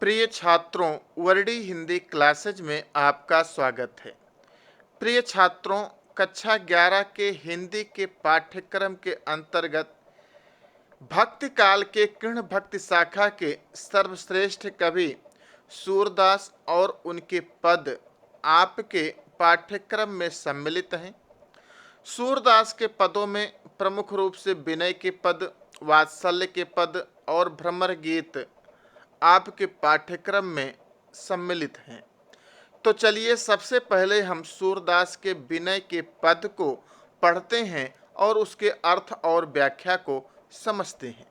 प्रिय छात्रों, Verde Hindi classes में आपका स्वागत है। प्रिय छात्रों, कक्षा 11 के हिंदी के पाठ्यक्रम के अंतर्गत भक्ति काल के कृष्ण भक्ति शाखा के सर्वश्रेष्ठ कवि सूरदास और उनके पद आपके पाठ्यक्रम में सम्मिलित हैं। सूरदास के पदों में प्रमुख रूप से विनय के पद, वात्सल्य के पद और भ्रमर गीत आपके पाठ्यक्रम में सम्मिलित हैं। तो चलिए सबसे पहले हम सूरदास के विनय के पद को पढ़ते हैं और उसके अर्थ और व्याख्या को समझते हैं।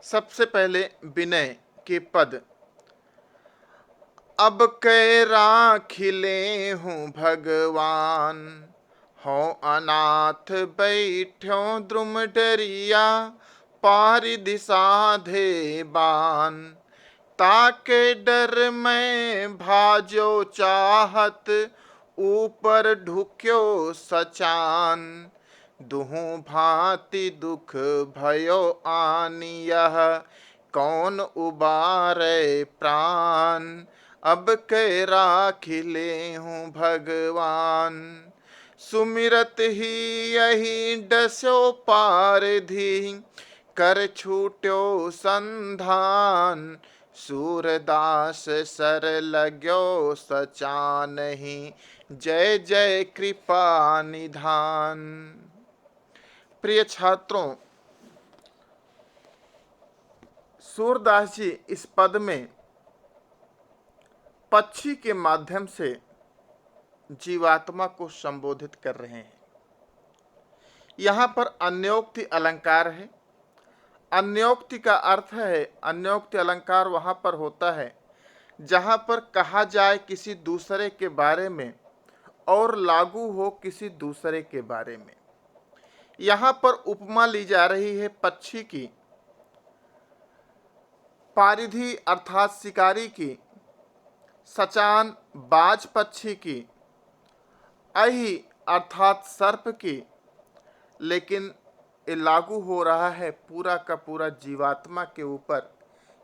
सबसे पहले विनय के पद। अब कै राखिले हूँ भगवान, हो अनाथ बैठ्यो द्रुम डरिया, पारि दिशा धे बान, ताके डर में भाजो चाहत, ऊपर ढुक्यो सचान, दुहु भांति दुख भयो आनियह, कौन उबारे प्राण, अब कै राखिले हूँ भगवान, सुमिरत ही यही डस्यो पारधी, कर छूट्यो संधान, सूरदास सर लाग्यो सचानहि, जय जय कृपा निधान। प्रिय छात्रों, सूरदास जी इस पद में पक्षी के माध्यम से जीवात्मा को संबोधित कर रहे हैं। यहाँ पर अन्योक्ति अलंकार है। अन्योक्ति का अर्थ है, अन्योक्ति अलंकार वहाँ पर होता है जहाँ पर कहा जाए किसी दूसरे के बारे में और लागू हो किसी दूसरे के बारे में। यहाँ पर उपमा ली जा रही है पक्षी की, पारिधी अर्थात शिकारी की, सचान बाज पक्षी की, अहि अर्थात सर्प की, लेकिन ये लागू हो रहा है पूरा का पूरा जीवात्मा के ऊपर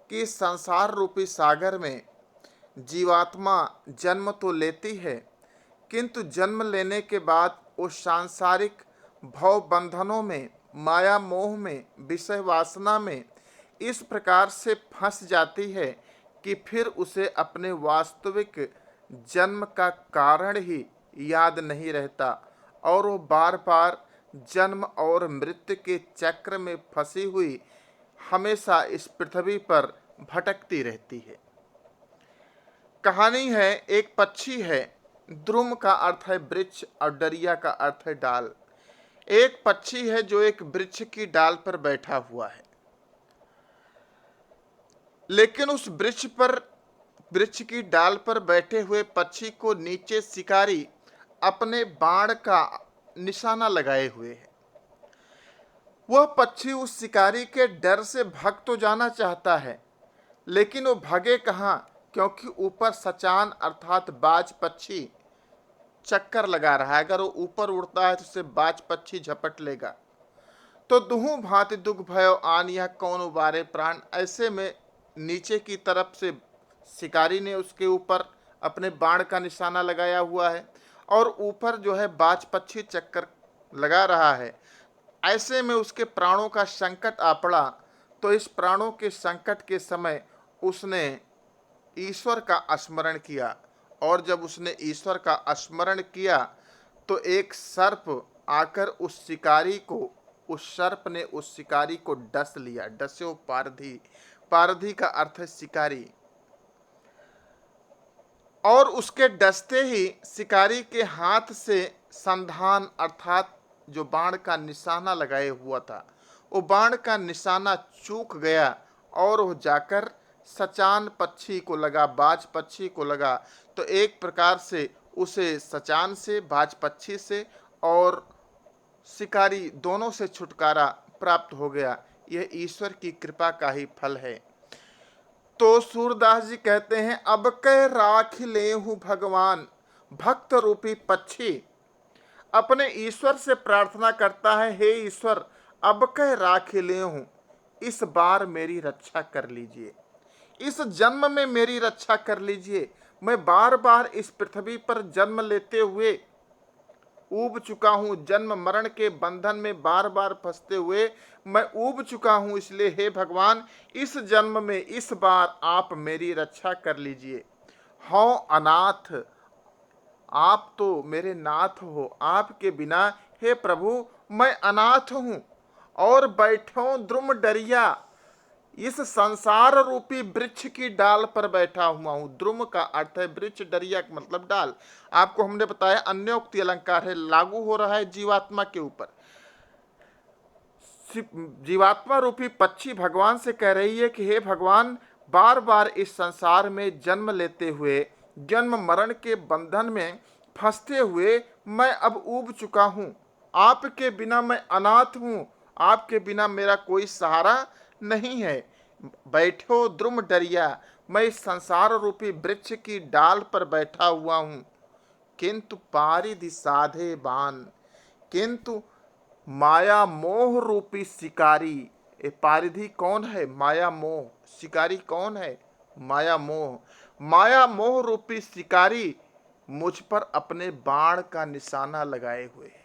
कि संसार रूपी सागर में जीवात्मा जन्म तो लेती है, किंतु जन्म लेने के बाद वो सांसारिक भव बंधनों में, माया मोह में, विषय वासना में इस प्रकार से फंस जाती है कि फिर उसे अपने वास्तविक जन्म का कारण ही याद नहीं रहता और वो बार बार जन्म और मृत्यु के चक्र में फंसी हुई हमेशा इस पृथ्वी पर भटकती रहती है। कहानी है, एक पक्षी है, द्रुम का अर्थ है वृक्ष और डरिया का अर्थ है डाल। एक पक्षी है जो एक वृक्ष की डाल पर बैठा हुआ है, लेकिन उस वृक्ष की डाल पर बैठे हुए पक्षी को नीचे शिकारी अपने बाण का निशाना लगाए हुए है। वह पक्षी उस शिकारी के डर से भाग तो जाना चाहता है, लेकिन वो भागे कहाँ, क्योंकि ऊपर सचान अर्थात बाज पक्षी चक्कर लगा रहा है। अगर वो ऊपर उड़ता है तो उसे बाज पक्षी झपट लेगा। तो दुहु भांति दुख भयो आन, यह कौन उबारे प्राण। ऐसे में नीचे की तरफ से शिकारी ने उसके ऊपर अपने बाण का निशाना लगाया हुआ है और ऊपर जो है बाज पक्षी चक्कर लगा रहा है। ऐसे में उसके प्राणों का संकट आ पड़ा। तो इस प्राणों के संकट के समय उसने ईश्वर का स्मरण किया, और जब उसने ईश्वर का स्मरण किया तो एक सर्प आकर उस शिकारी को, उस सर्प ने उस शिकारी को डस लिया। डस्यो पारधी, पारधी का अर्थ है शिकारी। और उसके डसते ही शिकारी के हाथ से संधान अर्थात जो बाण का निशाना लगाए हुआ था, वो बाण का निशाना चूक गया और वो जाकर सचान पक्षी को लगा, बाज पक्षी को लगा। तो एक प्रकार से उसे सचान से, बाज पक्षी से और शिकारी दोनों से छुटकारा प्राप्त हो गया। यह ईश्वर की कृपा का ही फल है। तो सूरदास जी कहते हैं, अब कै राख ले हूँ भगवान। भक्त रूपी पक्षी अपने ईश्वर से प्रार्थना करता है, हे ईश्वर अब कै राख ले हूँ, इस बार मेरी रक्षा कर लीजिए। इस जन्म में मेरी रक्षा कर लीजिए। मैं बार बार इस पृथ्वी पर जन्म लेते हुए ऊब चुका हूं, जन्म मरण के बंधन में बार बार फंसते हुए मैं ऊब चुका हूं। इसलिए हे भगवान, इस जन्म में इस बार आप मेरी रक्षा कर लीजिए। हूँ अनाथ, आप तो मेरे नाथ हो, आपके बिना हे प्रभु मैं अनाथ हूं और बैठो द्रुम डरिया, इस संसार रूपी वृक्ष की डाल पर बैठा हुआ हूं। द्रुम का अर्थ है वृक्ष, डरिया का मतलब डाल। आपको हमने बताया अन्योक्ति अलंकार है, लागू हो रहा है जीवात्मा के ऊपर। जीवात्मा रूपी पक्षी भगवान से कह रही है कि हे भगवान, बार बार इस संसार में जन्म लेते हुए जन्म मरण के बंधन में फंसते हुए मैं अब ऊब चुका हूं। आपके बिना मैं अनाथ हूं, आपके बिना मेरा कोई सहारा नहीं है। बैठो द्रुम डरिया, मैं इस संसार रूपी वृक्ष की डाल पर बैठा हुआ हूं। किंतु पारिधि साधे बान, किंतु माया मोह रूपी शिकारी, ये पारिधि कौन है? माया मोह। शिकारी कौन है? माया मोह। माया मोह रूपी शिकारी मुझ पर अपने बाण का निशाना लगाए हुए है।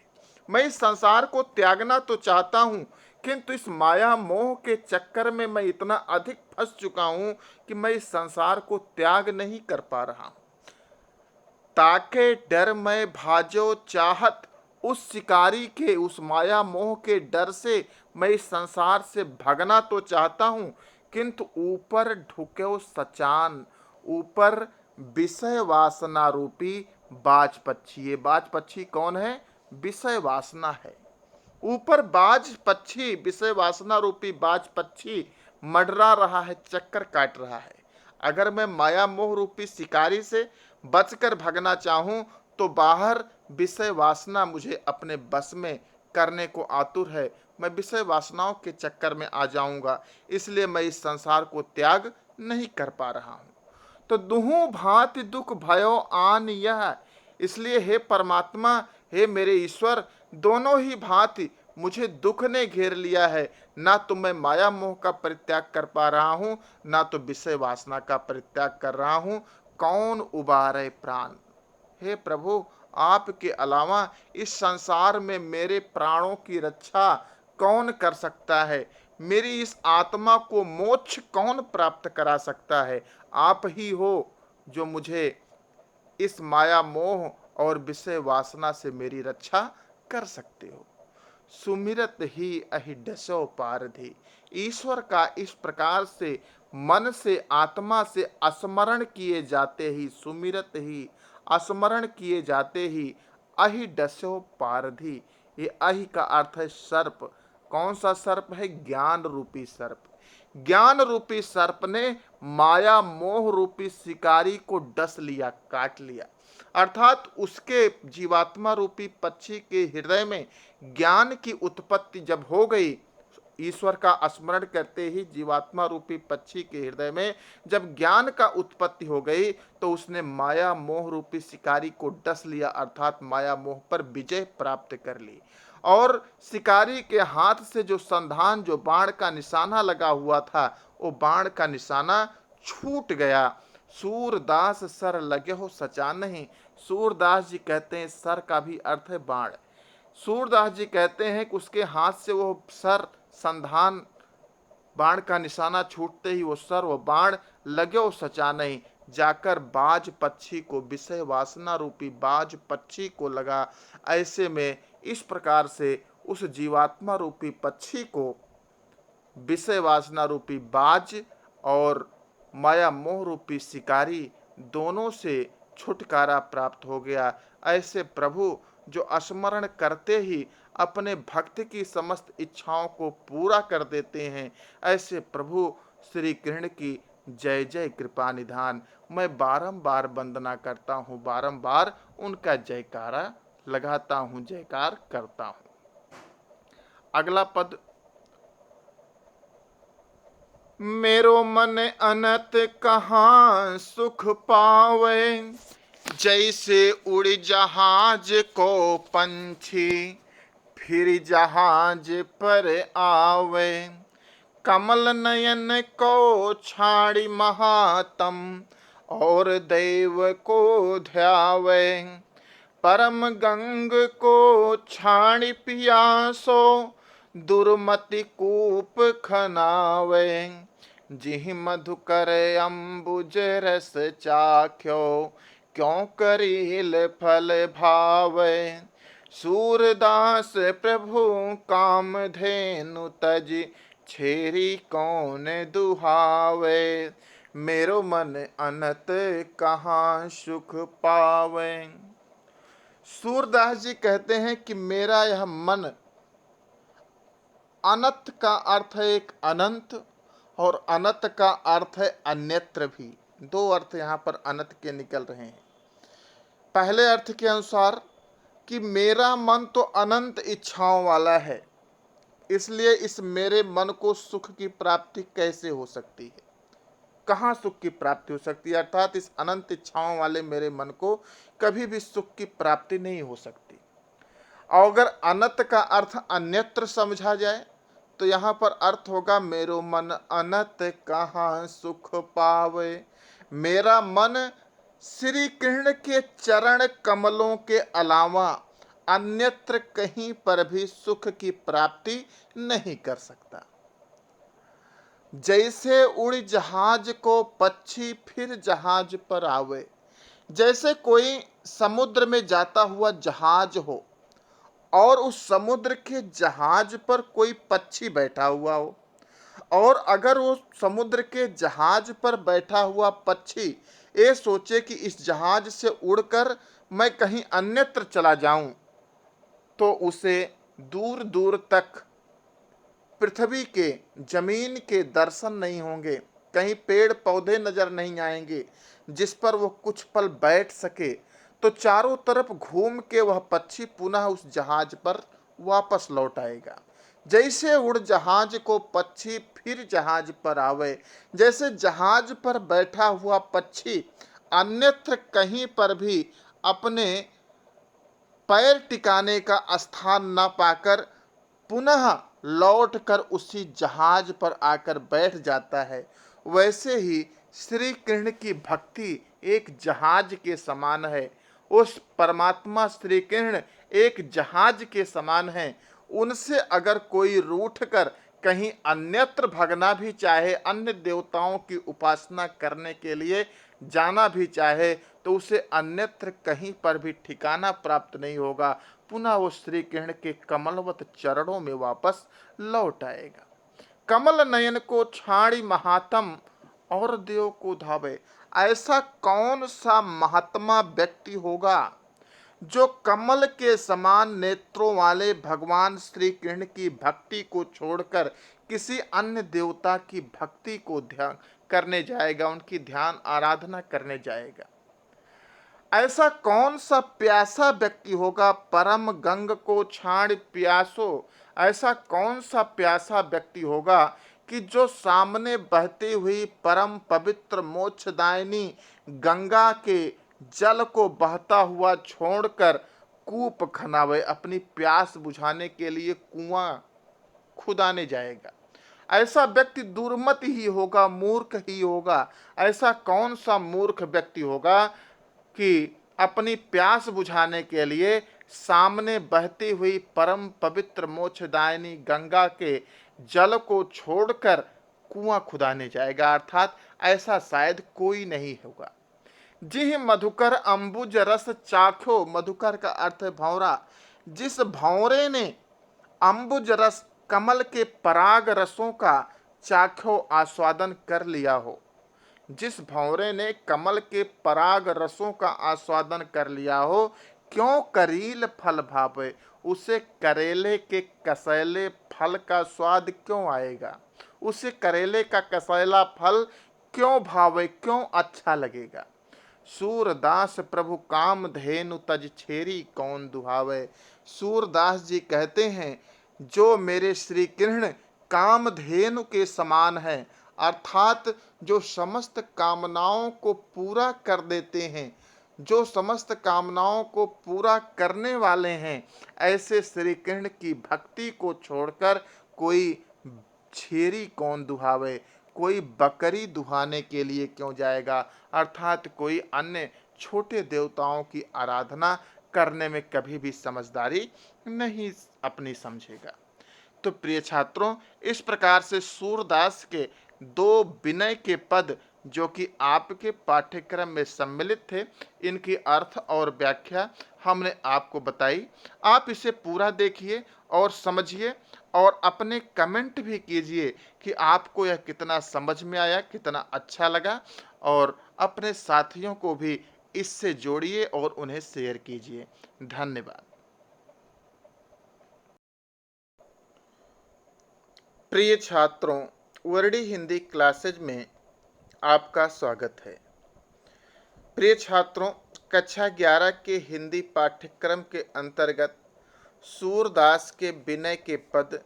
मैं इस संसार को त्यागना तो चाहता हूं, किंतु इस माया मोह के चक्कर में मैं इतना अधिक फंस चुका हूं कि मैं इस संसार को त्याग नहीं कर पा रहा हूं। ताके डर मैं भाजो चाहत, उस शिकारी के, उस माया मोह के डर से मैं इस संसार से भगना तो चाहता हूं, किंतु ऊपर ढुके सचान, ऊपर विषय वासना रूपी बाज पक्षी। ये बाज पक्षी कौन है? विषय वासना है। ऊपर बाज पक्षी, विषय वासना रूपी बाज पक्षी मंडरा रहा है, चक्कर काट रहा है। अगर मैं माया मोह रूपी शिकारी से बचकर भगना चाहूं तो बाहर विषय वासना मुझे अपने बस में करने को आतुर है। मैं विषय वासनाओं के चक्कर में आ जाऊंगा, इसलिए मैं इस संसार को त्याग नहीं कर पा रहा हूं। तो दुहु भांति दुख भयो आन यह, इसलिए हे परमात्मा, हे मेरे ईश्वर, दोनों ही भांति मुझे दुख ने घेर लिया है। ना तो मैं माया मोह का परित्याग कर पा रहा हूं, ना तो विषय वासना का परित्याग कर रहा हूं। कौन उबारे प्राण? हे प्रभु, आपके अलावा इस संसार में मेरे प्राणों की रक्षा कौन कर सकता है? मेरी इस आत्मा को मोक्ष कौन प्राप्त करा सकता है? आप ही हो जो मुझे इस माया मोह और विषय वासना से मेरी रक्षा कर सकते हो। सुमिरत ही अहि डसो पारधि, ईश्वर का इस प्रकार से मन से, आत्मा से स्मरण किए जाते ही, सुमिरत ही, स्मरण किए जाते ही अहि डसो पारधि। ये अहि का अर्थ है सर्प। कौन सा सर्प है? ज्ञान रूपी सर्प। ज्ञान रूपी सर्प ने माया मोह रूपी शिकारी को डस लिया, काट लिया। अर्थात उसके जीवात्मा रूपी पक्षी के हृदय में ज्ञान की उत्पत्ति जब हो गई, ईश्वर का स्मरण करते ही जीवात्मा रूपी पक्षी के हृदय में जब ज्ञान का उत्पत्ति हो गई, तो उसने माया मोह रूपी शिकारी को डस लिया, अर्थात माया मोह पर विजय प्राप्त कर ली। और शिकारी के हाथ से जो संधान, जो बाण का निशाना लगा हुआ था, वो बाण का निशाना छूट गया। सूरदास सर लगे हो सचा नहीं। सूरदास जी कहते हैं सर का भी अर्थ है बाण। सूरदास जी कहते हैं कि उसके हाथ से वो सर, संधान, बाण का निशाना छूटते ही वो सर, वो बाण लगे हो सचा नहीं, जाकर बाज पक्षी को, विषय वासना रूपी बाज पक्षी को लगा। ऐसे में इस प्रकार से उस जीवात्मा रूपी पक्षी को विषय वासना रूपी बाज और माया मोह रूपी शिकारी दोनों से छुटकारा प्राप्त हो गया। ऐसे प्रभु जो स्मरण करते ही अपने भक्त की समस्त इच्छाओं को पूरा कर देते हैं, ऐसे प्रभु श्री कृष्ण की जय जय कृपा निधान। मैं बारंबार वंदना करता हूँ, बारंबार उनका जयकारा लगाता हूँ, जयकार करता हूँ। अगला पद, मेरो मन अनत कहाँ सुख पावे, जैसे उड़ जहाज को पंछी, फिर जहाज पर आवे। कमल नयन को छाड़ी महातम, और देव को ध्यावे। परम गंग को छाड़ी पियासो, दुर्मति कूप खनावे। जिहि मधुकर अम्बुज रस चाख्यो, क्यों करील फल भावे। सूरदास प्रभु कामधेनु तज, छेरी कौन दुहावे। मेरो मन अनत कहाँ सुख पावे। सूरदास जी कहते हैं कि मेरा यह मन, अनंत का अर्थ है एक अनंत, और अनंत का अर्थ है अन्यत्र भी। दो अर्थ यहाँ पर अनंत के निकल रहे हैं। पहले अर्थ के अनुसार कि मेरा मन तो अनंत इच्छाओं वाला है, इसलिए इस मेरे मन को सुख की प्राप्ति कैसे हो सकती है, कहाँ सुख की प्राप्ति हो सकती है। अर्थात इस अनंत इच्छाओं वाले मेरे मन को कभी भी सुख की प्राप्ति नहीं हो सकती। और अगर अनंत का अर्थ अन्यत्र समझा जाए तो यहाँ पर अर्थ होगा मेरो मन अनंत कहाँ सुख पावे। मेरा मन श्री कृष्ण के चरण कमलों के अलावा अन्यत्र कहीं पर भी सुख की प्राप्ति नहीं कर सकता। जैसे उड़ जहाज को पक्षी फिर जहाज पर आवे, जैसे कोई समुद्र में जाता हुआ जहाज हो और उस समुद्र के जहाज पर कोई पक्षी बैठा हुआ हो, और अगर वो समुद्र के जहाज पर बैठा हुआ पक्षी ये सोचे कि इस जहाज से उड़कर मैं कहीं अन्यत्र चला जाऊं, तो उसे दूर दूर तक पृथ्वी के, जमीन के दर्शन नहीं होंगे, कहीं पेड़ पौधे नजर नहीं आएंगे जिस पर वो कुछ पल बैठ सके। तो चारों तरफ घूम के वह पक्षी पुनः उस जहाज पर वापस लौट आएगा। जैसे उड़ जहाज को पक्षी फिर जहाज पर आवे, जैसे जहाज पर बैठा हुआ पक्षी अन्यत्र कहीं पर भी अपने पैर टिकाने का स्थान न पाकर पुनः लौटकर उसी जहाज पर आकर बैठ जाता है, वैसे ही श्री कृष्ण की भक्ति एक जहाज के समान है। उस परमात्मा श्री कृष्ण एक जहाज के समान है। उनसे अगर कोई रूठकर कहीं अन्यत्र भगना भी चाहे, अन्य देवताओं की उपासना करने के लिए जाना भी चाहे, तो उसे अन्यत्र कहीं पर भी ठिकाना प्राप्त नहीं होगा। पुनः वो श्री कृष्ण के कमलवत चरणों में वापस लौट आएगा। कमल नयन को छाड़ी महात्म, और देव को धावे। ऐसा कौन सा महात्मा व्यक्ति होगा जो कमल के समान नेत्रों वाले भगवान श्री कृष्ण की भक्ति को छोड़कर किसी अन्य देवता की भक्ति को ध्यान करने जाएगा, उनकी ध्यान आराधना करने जाएगा। ऐसा कौन सा प्यासा व्यक्ति होगा, परम गंग को छाड़ प्यासो। ऐसा कौन सा प्यासा व्यक्ति होगा कि जो सामने बहती हुई परम पवित्र मोक्षदायिनी गंगा के जल को बहता हुआ छोड़कर कूप खनावे, अपनी प्यास बुझाने के लिए कुआं खुदाने जाएगा। ऐसा व्यक्ति दुर्मत ही होगा, मूर्ख ही होगा। ऐसा कौन सा मूर्ख व्यक्ति होगा कि अपनी प्यास बुझाने के लिए सामने बहती हुई परम पवित्र मोक्षदायिनी गंगा के जल को छोड़कर कुआं खुदाने जाएगा। अर्थात ऐसा शायद कोई नहीं होगा। जिह मधुकर अंबुज रस चाख्यो, मधुकर का अर्थ है भौरा। जिस भौरे ने अंबुज रस, कमल के पराग रसों का चाख्यो, आस्वादन कर लिया हो, जिस भौरे ने कमल के पराग रसों का आस्वादन कर लिया हो, क्यों करील फल भावे, उसे करेले के कसैले फल का स्वाद क्यों आएगा, उसे करेले का कसैला फल क्यों भावे, क्यों अच्छा लगेगा। सूरदास प्रभु काम धेनु तज, छेरी कौन दुहावे। सूरदास जी कहते हैं जो मेरे श्री कृष्ण कामधेनु के समान है, अर्थात जो समस्त कामनाओं को पूरा कर देते हैं, जो समस्त कामनाओं को पूरा करने वाले हैं, ऐसे श्री कृष्ण की भक्ति को छोड़कर कोई छेरी कौन दुहावे, कोई बकरी दुहाने के लिए क्यों जाएगा, अर्थात कोई अन्य छोटे देवताओं की आराधना करने में कभी भी समझदारी नहीं अपनी समझेगा। तो प्रिय छात्रों, इस प्रकार से सूरदास के दो विनय के पद जो कि आपके पाठ्यक्रम में सम्मिलित थे, इनकी अर्थ और व्याख्या हमने आपको बताई। आप इसे पूरा देखिए और समझिए और अपने कमेंट भी कीजिए कि आपको यह कितना समझ में आया, कितना अच्छा लगा, और अपने साथियों को भी इससे जोड़िए और उन्हें शेयर कीजिए। धन्यवाद। प्रिय छात्रों, वर्डी हिंदी क्लासेज में आपका स्वागत है। प्रिय छात्रों, कक्षा 11 के हिंदी पाठ्यक्रम के अंतर्गत सूरदास के विनय के पद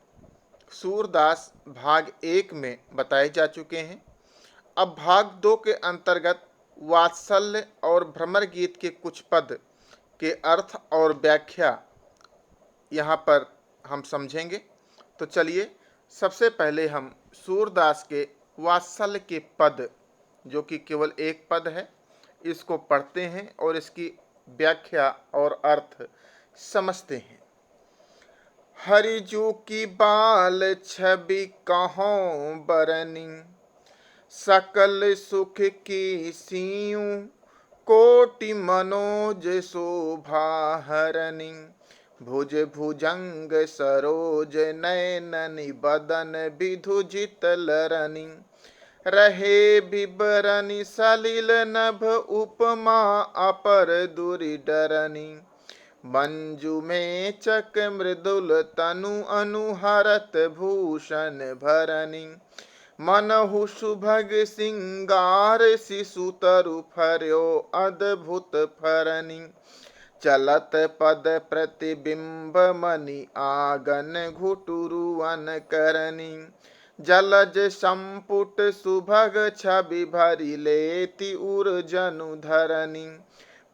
सूरदास भाग 1 में बताए जा चुके हैं। अब भाग 2 के अंतर्गत वात्सल्य और भ्रमर गीत के कुछ पद के अर्थ और व्याख्या यहाँ पर हम समझेंगे। तो चलिए, सबसे पहले हम सूरदास के वात्सल्य के पद, जो कि केवल एक पद है, इसको पढ़ते हैं और इसकी व्याख्या और अर्थ समझते हैं। हरिजू की बाल छवि कहों बरनी, सकल सुख की सीयू, कोटि मनोज शोभा हरनी, भुज भुजंग सरोज नयननि, बदन विधुजित लरनी, रहे बिबरनी सलिल नभ, उपमा अपर दुरि डरनी, मंजू में चक मृदुल तनु, अनुहरत भूषण भरनी, मनहु सुभग सिंगार, शिशु तरु फर्यो अद्भुत फरनी, चलत पद प्रतिबिंब मणि, आगन घुटुरुअन करनी, जलज संपुट सुभग छवि, भरी लेति उर जनु धरनी,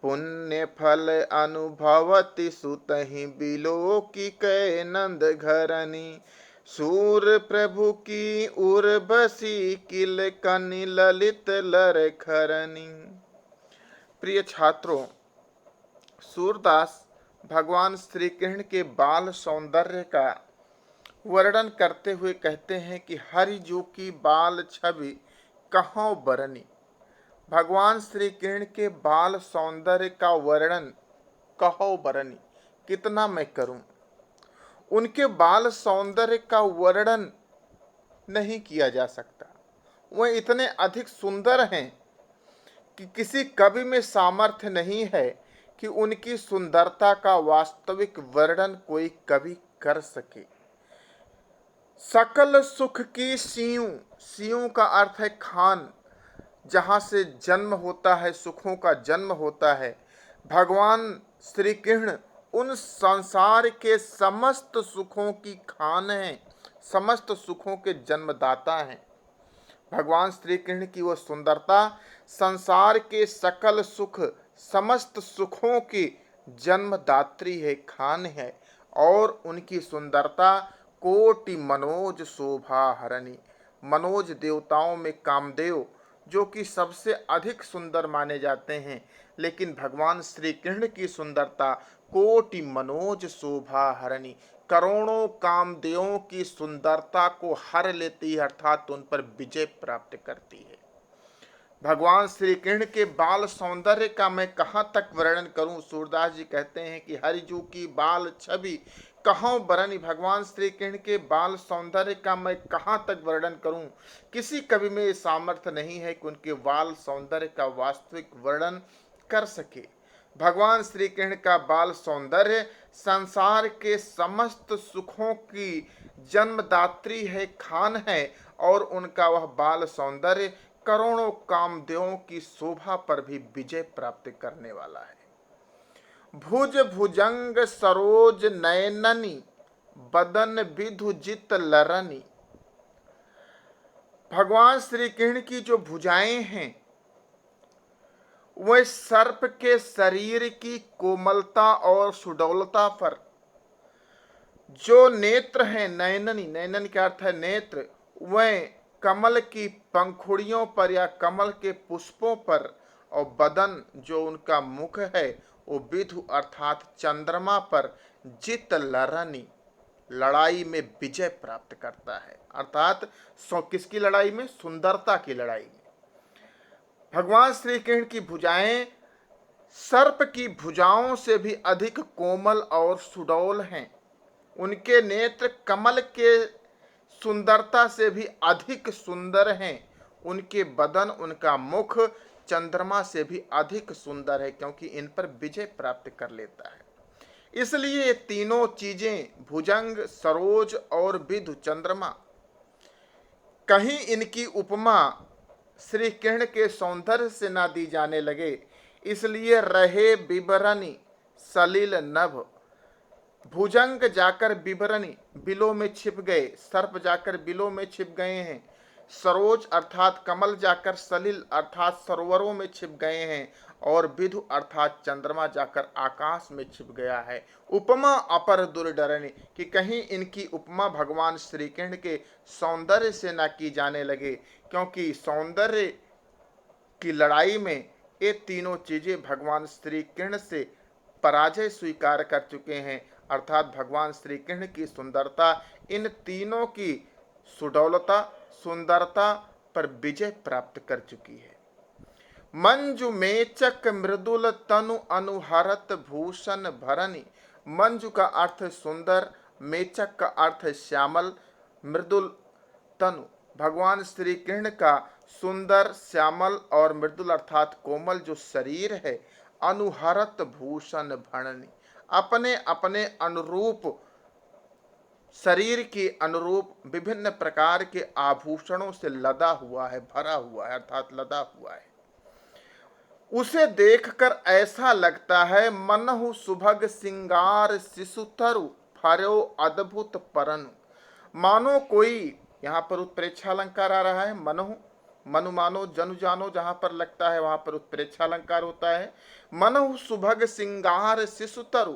पुण्य फल अनुभवति सुतहि, बिलोकी कै नंद घरनी, सूर प्रभु की उर्वशी, किल कनि ललित लर खरनी। प्रिय छात्रों, सूरदास भगवान श्री कृष्ण के बाल सौंदर्य का वर्णन करते हुए कहते हैं कि हरिजू की बाल छवि कहों बरनी। भगवान श्री कृष्ण के बाल सौंदर्य का वर्णन कहो बरनी, कितना मैं करूं। उनके बाल सौंदर्य का वर्णन नहीं किया जा सकता। वह इतने अधिक सुंदर हैं कि किसी कवि में सामर्थ्य नहीं है कि उनकी सुंदरता का वास्तविक वर्णन कोई कवि कर सके। सकल सुख की सीयू, सीयू का अर्थ है खान, जहाँ से जन्म होता है, सुखों का जन्म होता है। भगवान श्री कृष्ण उन संसार के समस्त सुखों की खान हैं, समस्त सुखों के जन्मदाता हैं। भगवान श्री कृष्ण की वो सुंदरता संसार के सकल सुख, समस्त सुखों की जन्मदात्री है, खान है। और उनकी सुंदरता कोटि मनोज शोभा हरणी, मनोज देवताओं में कामदेव जो कि सबसे अधिक सुंदर माने जाते हैं, लेकिन भगवान श्री कृष्ण की सुंदरता कोटि मनोज शोभा हरणी, करोड़ों कामदेवों की सुंदरता को हर लेती है, अर्थात उन पर विजय प्राप्त करती है। भगवान श्री कृष्ण के बाल सौंदर्य का मैं कहाँ तक वर्णन करूं। सूरदास जी कहते हैं कि हरिजू की बाल छवि कहों बरनी। भगवान श्री कृष्ण के बाल सौंदर्य का मैं कहाँ तक वर्णन करूं। किसी कवि में सामर्थ्य नहीं है कि उनके बाल सौंदर्य का वास्तविक वर्णन कर सके। भगवान श्री कृष्ण का बाल सौंदर्य संसार के समस्त सुखों की जन्मदात्री है, खान है, और उनका वह बाल सौंदर्य करोड़ों कामदेवों की शोभा पर भी विजय प्राप्त करने वाला है। भुज भुजंग सरोज नयननी, बदन विधुजित लरनी। भगवान श्री कृष्ण की जो भुजाएं हैं वह सर्प के शरीर की कोमलता और सुडौलता पर, जो नेत्र हैं, नयननी, नयनन का अर्थ है नेत्र, वह कमल की पंखुड़ियों पर या कमल के पुष्पों पर, और बदन जो उनका मुख है वो विधु अर्थात चंद्रमा पर जित लरनी लड़ाई में विजय प्राप्त करता है। अर्थात किसकी लड़ाई में? सुंदरता की लड़ाई में। भगवान श्री कृष्ण की भुजाएं सर्प की भुजाओं से भी अधिक कोमल और सुडौल हैं। उनके नेत्र कमल के सुंदरता से भी अधिक सुंदर हैं। उनके बदन, उनका मुख चंद्रमा से भी अधिक सुंदर है, क्योंकि इन पर विजय प्राप्त कर लेता है। इसलिए ये तीनों चीजें, भुजंग, सरोज और विधु चंद्रमा, कहीं इनकी उपमा श्री कृष्ण के सौंदर्य से ना दी जाने लगे, इसलिए रहे बिबरनी सलिल नभ। भुजंग जाकर बिबरनी बिलों में छिप गए, सर्प जाकर बिलों में छिप गए हैं, सरोज अर्थात कमल जाकर सलिल अर्थात सरोवरों में छिप गए हैं, और विधु अर्थात चंद्रमा जाकर आकाश में छिप गया है। उपमा अपर दुर्डरनी, कि कहीं इनकी उपमा भगवान श्री कृष्ण के सौंदर्य से न की जाने लगे, क्योंकि सौंदर्य की लड़ाई में ये तीनों चीजें भगवान श्री कृष्ण से पराजय स्वीकार कर चुके हैं। अर्थात भगवान श्री कृष्ण की सुंदरता इन तीनों की सुडौलता, सुंदरता पर विजय प्राप्त कर चुकी है। मंजु मेचक मृदुल तनु अनुहरत भूषण भरनी। मंजु का अर्थ सुंदर, मेचक का अर्थ श्यामल, मृदुल तनु भगवान श्री कृष्ण का सुंदर, श्यामल और मृदुल अर्थात कोमल जो शरीर है, अनुहरत भूषण भरनी, अपने अपने अनुरूप शरीर के अनुरूप विभिन्न प्रकार के आभूषणों से लदा हुआ है, भरा हुआ है, अर्थात लदा हुआ है। उसे देखकर ऐसा लगता है मनहु सुभग सिंगार शिशुतरु फरो अद्भुत परनु। मानो कोई, यहाँ पर उत्प्रेक्षा अलंकार आ रहा है, मनहु, मनु मानो, जनु जानो, जहां पर लगता है वहां पर उत्प्रेक्षा अलंकार होता है। मनहु सुभग सिंगार शिशुतरु,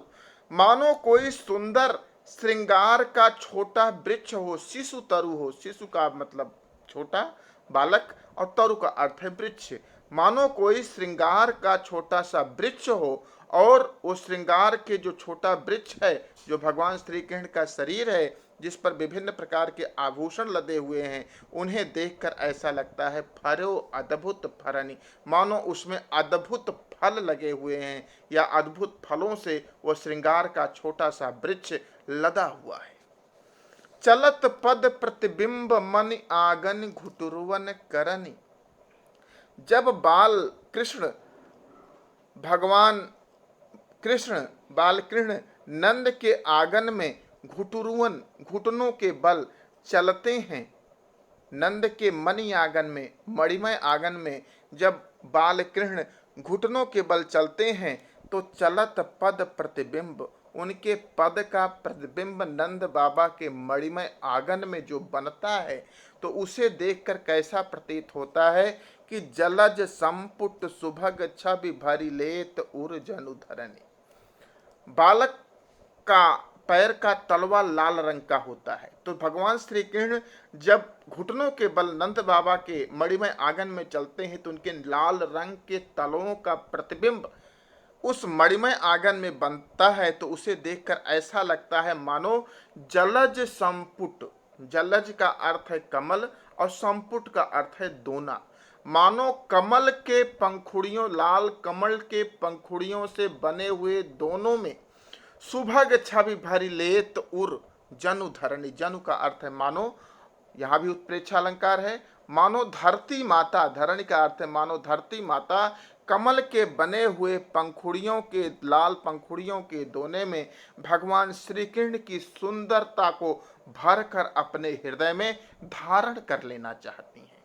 मानो कोई सुंदर श्रृंगार का छोटा वृक्ष हो, शिशु तरु हो, शिशु का मतलब छोटा बालक और तरु का अर्थ है वृक्ष। मानो कोई श्रृंगार का छोटा सा वृक्ष हो, और वो श्रृंगार के जो छोटा वृक्ष है, जो भगवान श्री कृष्ण का शरीर है, जिस पर विभिन्न प्रकार के आभूषण लदे हुए हैं, उन्हें देखकर ऐसा लगता है फरो अद्भुत फरनी, मानो उसमें अद्भुत फल लगे हुए हैं, या अद्भुत फलों से वह श्रृंगार का छोटा सा वृक्ष लदा हुआ है। चलत पद प्रतिबिंब मन आगन घुटुरवन करनी। जब बाल कृष्ण, भगवान कृष्ण, बाल कृष्ण नंद के आंगन में घुटुरुवन, घुटनों के बल चलते हैं, नंद के मणि आंगन में, मणिमय आंगन में जब बाल कृष्ण घुटनों के बल चलते हैं, तो चलत पद प्रतिबिंब, उनके पद का प्रतिबिंब नंद बाबा के मणिमय आंगन में जो बनता है, तो उसे देखकर कैसा प्रतीत होता है कि जलज संपुट सुभग छवि भरी लेत उर जनु धरनी। बालक का पैर का तलवा लाल रंग का होता है, तो भगवान श्री कृष्ण जब घुटनों के बल नंद बाबा के मणिमय आंगन में चलते हैं, तो उनके लाल रंग के तलवों का प्रतिबिंब उस मणिमय आंगन में बनता है, तो उसे देखकर ऐसा लगता है मानो जलज संपुट, जलज का अर्थ है कमल और संपुट का अर्थ है दोना, मानो कमल के पंखुड़ियों, लाल कमल के पंखुड़ियों से बने हुए दोनों में सुभग छवि भरी लेत उर जनु धरणी, जनु का अर्थ है मानो, यहाँ भी उत्प्रेक्षा अलंकार है, मानो धरती माता, धरणी का अर्थ है मानो धरती माता कमल के बने हुए पंखुड़ियों के, लाल पंखुड़ियों के दोने में भगवान श्री कृष्ण की सुंदरता को भरकर अपने हृदय में धारण कर लेना चाहती हैं।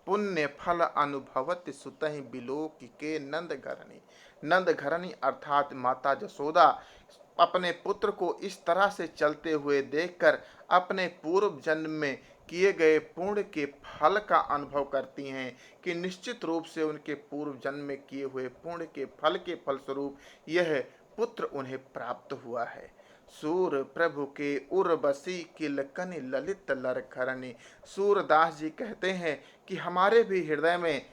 पुण्य फल अनुभवत सुतहि बिलोक के नंद घरणी, नंद घरणी अर्थात माता जसोदा अपने पुत्र को इस तरह से चलते हुए देखकर अपने पूर्व जन्म में किए गए पुण्य के फल का अनुभव करती हैं कि निश्चित रूप से उनके पूर्व जन्म में किए हुए पुण्य के फल के फलस्वरूप यह पुत्र उन्हें प्राप्त हुआ है। सूर प्रभु के उर्वशी किलकनि ललित लरखरनि। सूरदास जी कहते हैं कि हमारे भी हृदय में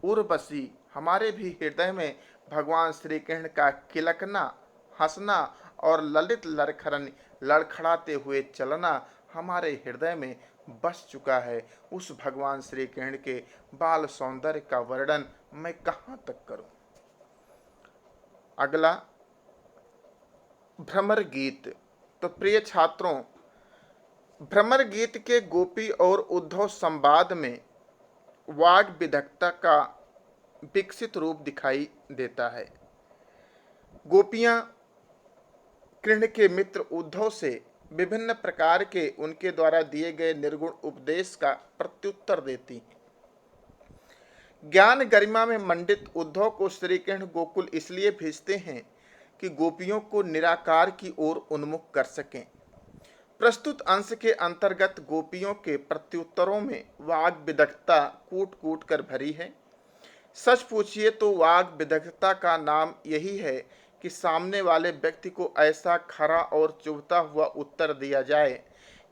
उर्वशी, हमारे भी हृदय में भगवान श्री कृष्ण का किलकना, हंसना और ललित लरखरनि, लड़खड़ाते हुए चलना हमारे हृदय में बस चुका है। उस भगवान श्री कृष्ण के बाल सौंदर्य का वर्णन मैं कहाँ तक करूं। अगला भ्रमर गीत। तो प्रिय छात्रों, भ्रमर गीत के गोपी और उद्धव संवाद में वाग विदग्धता का विकसित रूप दिखाई देता है। गोपियां कृष्ण के मित्र उद्धव से विभिन्न प्रकार के उनके द्वारा दिए गए निर्गुण उपदेश का प्रत्युत्तर देती हैं। ज्ञान गरिमा में मंडित उद्धव को श्री कृष्ण गोकुल इसलिए भेजते हैं कि गोपियों को निराकार की ओर उन्मुख कर सकें। प्रस्तुत अंश के अंतर्गत गोपियों के प्रत्युत्तरों में वाग विदग्धता कूट कूट कर भरी है। सच पूछिए तो वाग विदग्धता का नाम यही है कि सामने वाले व्यक्ति को ऐसा खरा और चुभता हुआ उत्तर दिया जाए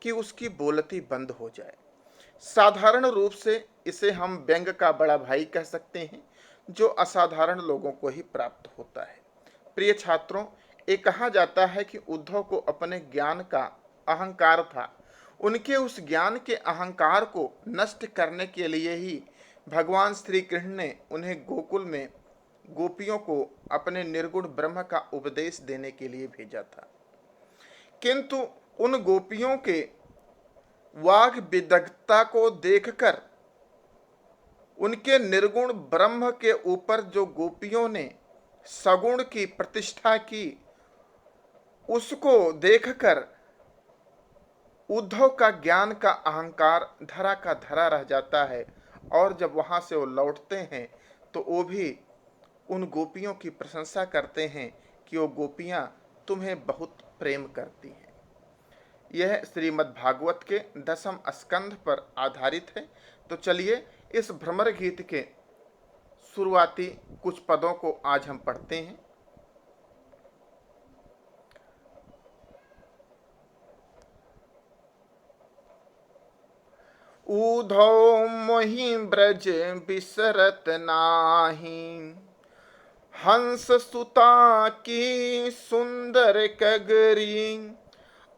कि उसकी बोलती बंद हो जाए। साधारण रूप से इसे हम व्यंग का बड़ा भाई कह सकते हैं, जो असाधारण लोगों को ही प्राप्त होता है। प्रिय छात्रों, ये कहा जाता है कि उद्धव को अपने ज्ञान का अहंकार था। उनके उस ज्ञान के अहंकार को नष्ट करने के लिए ही भगवान श्री कृष्ण ने उन्हें गोकुल में गोपियों को अपने निर्गुण ब्रह्म का उपदेश देने के लिए भेजा था। किंतु उन गोपियों के वाग विदग्धता को देखकर उनके निर्गुण ब्रह्म के ऊपर जो गोपियों ने सगुण की प्रतिष्ठा की, उसको देखकर उद्धव का ज्ञान का अहंकार धरा का धरा रह जाता है। और जब वहां से वो लौटते हैं तो वो भी उन गोपियों की प्रशंसा करते हैं कि वो गोपियां तुम्हें बहुत प्रेम करती हैं। यह श्रीमद् भागवत के 10वें स्कंध पर आधारित है। तो चलिए इस भ्रमर गीत के शुरुआती कुछ पदों को आज हम पढ़ते हैं। उधो मोहि ब्रज बिसरत नाही, हंस सुता की सुंदर कगरी,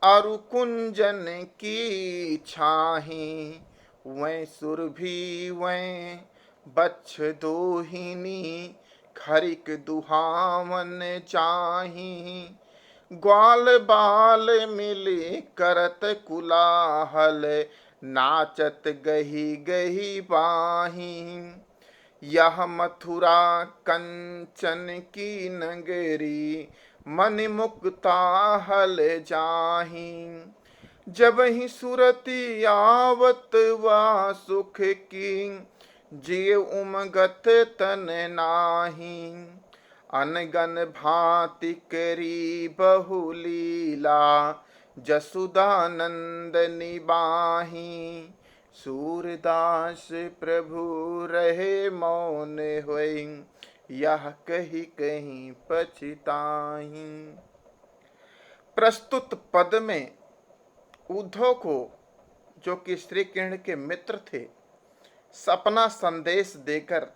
अरु कुंजन की छाही, वै सुरभि वै बच्छ दोहिनी, खरिक दुहावन चाही, ग्वाल बाल मिले करत कुलाहल, नाचत गही गही बाही, यह मथुरा कंचन की नगरी, मन मुक्ता हल जाही, जब ही सुरती आवत वा सुख की, जीव उमगत तन नाही, अनगन भांति करी बहुलीला, जसुदानंद निबाही, सूरदास प्रभु रहे मौन होई, यह कही कहीं पछताही। प्रस्तुत पद में उद्धव को, जो कि श्री कृष्ण के मित्र थे, अपना संदेश देकर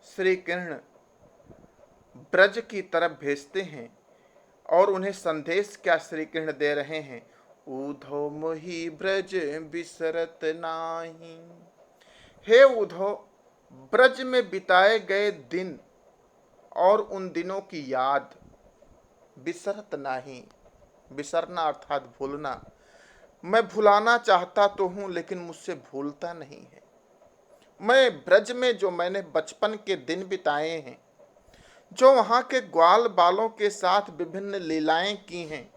श्री कृष्ण ब्रज की तरफ भेजते हैं। और उन्हें संदेश क्या श्री कृष्ण दे रहे हैं? उद्धव मोहि ब्रज बिसरत नाही। हे उद्धव, ब्रज में बिताए गए दिन और उन दिनों की याद बिसरत नाही, बिसरना अर्थात भूलना। मैं भुलाना चाहता तो हूं, लेकिन मुझसे भूलता नहीं है। मैं ब्रज में जो मैंने बचपन के दिन बिताए हैं, जो वहां के ग्वाल बालों के साथ विभिन्न लीलाएं की हैं,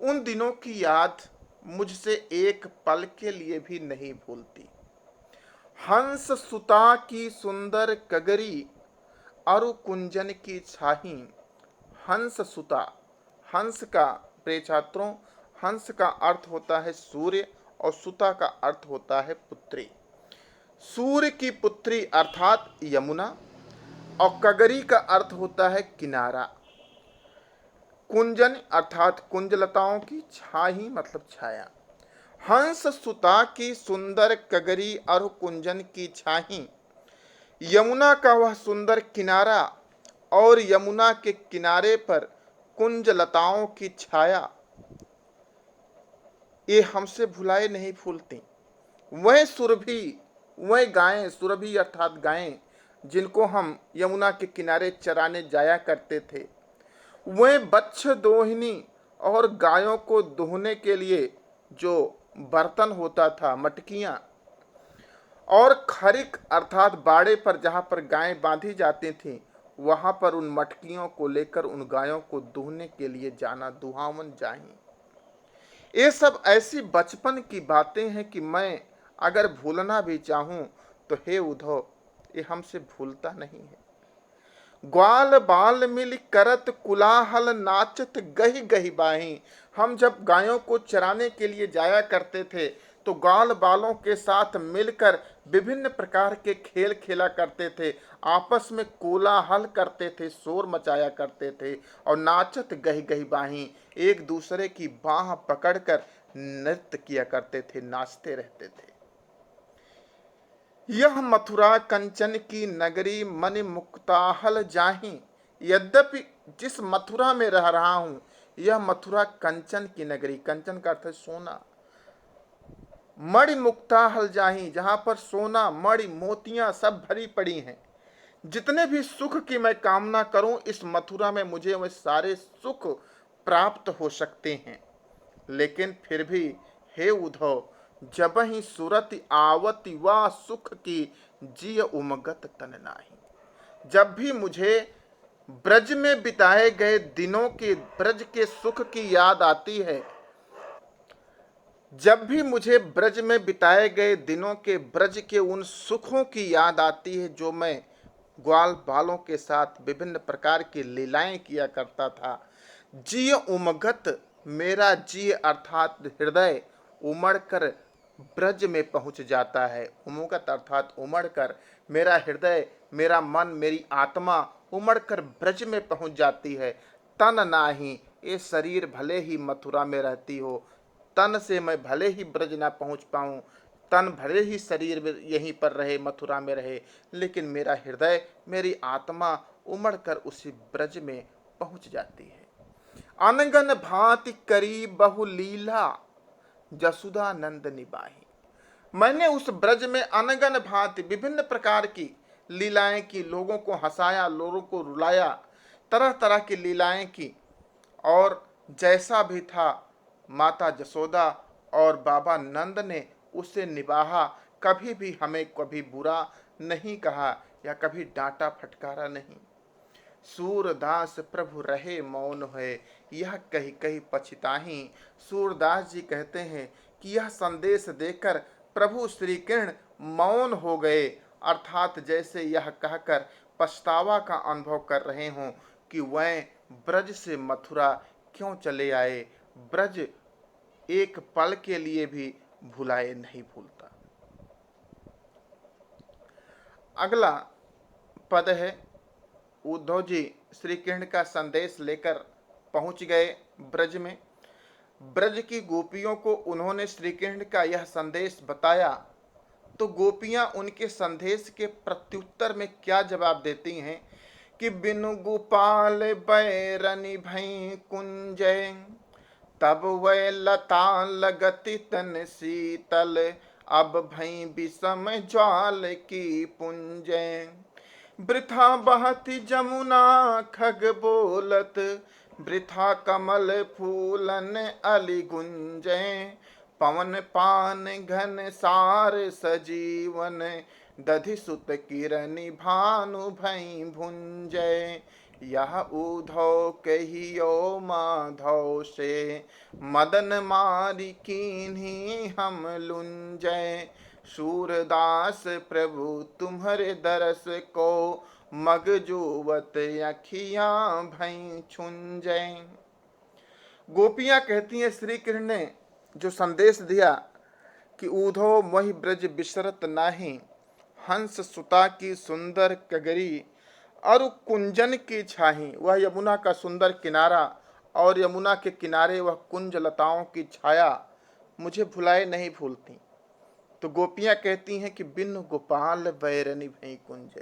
उन दिनों की याद मुझसे एक पल के लिए भी नहीं भूलती। हंस सुता की सुंदर कगरी, अरु कुंजन की छाही। हंस सुता, हंस का, प्रिय छात्रों, हंस का अर्थ होता है सूर्य और सुता का अर्थ होता है पुत्री। सूर्य की पुत्री अर्थात यमुना, और कगरी का अर्थ होता है किनारा। कुंजन अर्थात कुंजलताओं की, छाही मतलब छाया। हंस सुता की सुंदर कगरी और कुंजन की छाही, यमुना का वह सुंदर किनारा और यमुना के किनारे पर कुंजलताओं की छाया, ये हमसे भुलाए नहीं भूलती। वह सुरभि, वह गायें, सुरभि अर्थात गायें जिनको हम यमुना के किनारे चराने जाया करते थे, वह बच्छ दोहिनी और गायों को दोहने के लिए जो बर्तन होता था, मटकियां, और खरिक अर्थात बाड़े पर जहां पर गायें बांधी जाती थीं, वहां पर उन मटकियों को लेकर उन गायों को दुहने के लिए जाना दुहावन जाही। ये सब ऐसी बचपन की बातें हैं कि मैं अगर भूलना भी चाहूं तो हे उद्धव, ये हमसे भूलता नहीं है। ग्वाल बाल मिल करत कुलाहल नाचत गही गही बाही। हम जब गायों को चराने के लिए जाया करते थे तो ग्वाल बालों के साथ मिलकर विभिन्न प्रकार के खेल खेला करते थे, आपस में कोलाहल करते थे, शोर मचाया करते थे और नाचत गही गही बाही, एक दूसरे की बाह पकड़कर नृत्य किया करते थे, नाचते रहते थे। यह मथुरा कंचन की नगरी मन मुक्ताहल जाही। यद्यपि जिस मथुरा में रह रहा हूं, यह मथुरा कंचन की नगरी, कंचन का अर्थ है सोना, मणि मुक्ताहल जाही, जहां पर सोना, मणि, मोतियां सब भरी पड़ी हैं। जितने भी सुख की मैं कामना करूं, इस मथुरा में मुझे वे सारे सुख प्राप्त हो सकते हैं। लेकिन फिर भी हे उद्धव, जब ही सुरति आवति वा सुख की जिय उमगत तन नाही। जब भी मुझे ब्रज में बिताए गए दिनों के, ब्रज के सुख की याद आती है, जब भी मुझे ब्रज में बिताए गए दिनों के, ब्रज के उन सुखों की याद आती है जो मैं ग्वाल बालों के साथ विभिन्न प्रकार की लीलाएं किया करता था, जिय उमगत, मेरा जिय अर्थात हृदय उमड़कर ब्रज में पहुंच जाता है। उमगत अर्थात उमड़कर, मेरा हृदय, मेरा मन, मेरी आत्मा उमड़कर ब्रज में पहुंच जाती है। तन नाही, ये शरीर भले ही मथुरा में रहती हो, तन से मैं भले ही ब्रज ना पहुंच पाऊं, तन भले ही शरीर यहीं पर रहे, मथुरा में रहे, लेकिन मेरा हृदय, मेरी आत्मा उमड़कर उसी ब्रज में पहुंच जाती है। अनगन भांति करी बहु लीला, जसुदा नंद निबाही। मैंने उस ब्रज में अनगन भांति विभिन्न प्रकार की लीलाएं की, लोगों को हंसाया, लोगों को रुलाया, तरह तरह की लीलाएं की, और जैसा भी था माता जसोदा और बाबा नंद ने उसे निभाया। कभी भी हमें कभी बुरा नहीं कहा या कभी डांटा फटकारा नहीं। सूरदास प्रभु रहे मौन है, यह कही कही पछताही। सूरदास जी कहते हैं कि यह संदेश देकर प्रभु श्री कृष्ण मौन हो गए, अर्थात जैसे यह कहकर पछतावा का अनुभव कर रहे हों कि वह ब्रज से मथुरा क्यों चले आए। ब्रज एक पल के लिए भी भुलाए नहीं भूलता। अगला पद है, उद्धव जी श्री कृष्ण का संदेश लेकर पहुंच गए ब्रज में। ब्रज की गोपियों को उन्होंने श्री कृष्ण का यह संदेश बताया, तो गोपियां उनके संदेश के प्रत्युत्तर में क्या जवाब देती हैं कि बिनु गोपाल बैरनि भई कुंजय, तब वह लता लगति तन शीतल, अब भई विषम ज्वाल की पुंजय। वृथा बहती जमुना खग बोलत, वृथा कमल फूलन अली गुंजय। पवन पान घन सार सजीवन, दधि सुत किरनि भानु भई भुंजय। यह उद्धव कहियो माधव से, मदन मारी कीन्ही हम लुंजय। सूरदास प्रभु तुम्हारे दरस को, मग जुवत अखियां भई छुंजय। गोपियां कहती हैं श्री कृष्ण ने जो संदेश दिया कि उद्धव मोहि ब्रज बिसरत नाही, हंस सुता की सुंदर कगरी और कुंजन की छाही, वह यमुना का सुंदर किनारा और यमुना के किनारे वह कुंज लताओं की छाया मुझे भुलाए नहीं भूलती। तो गोपियां कहती हैं कि बिन गोपाल बैरनी भई कुंज।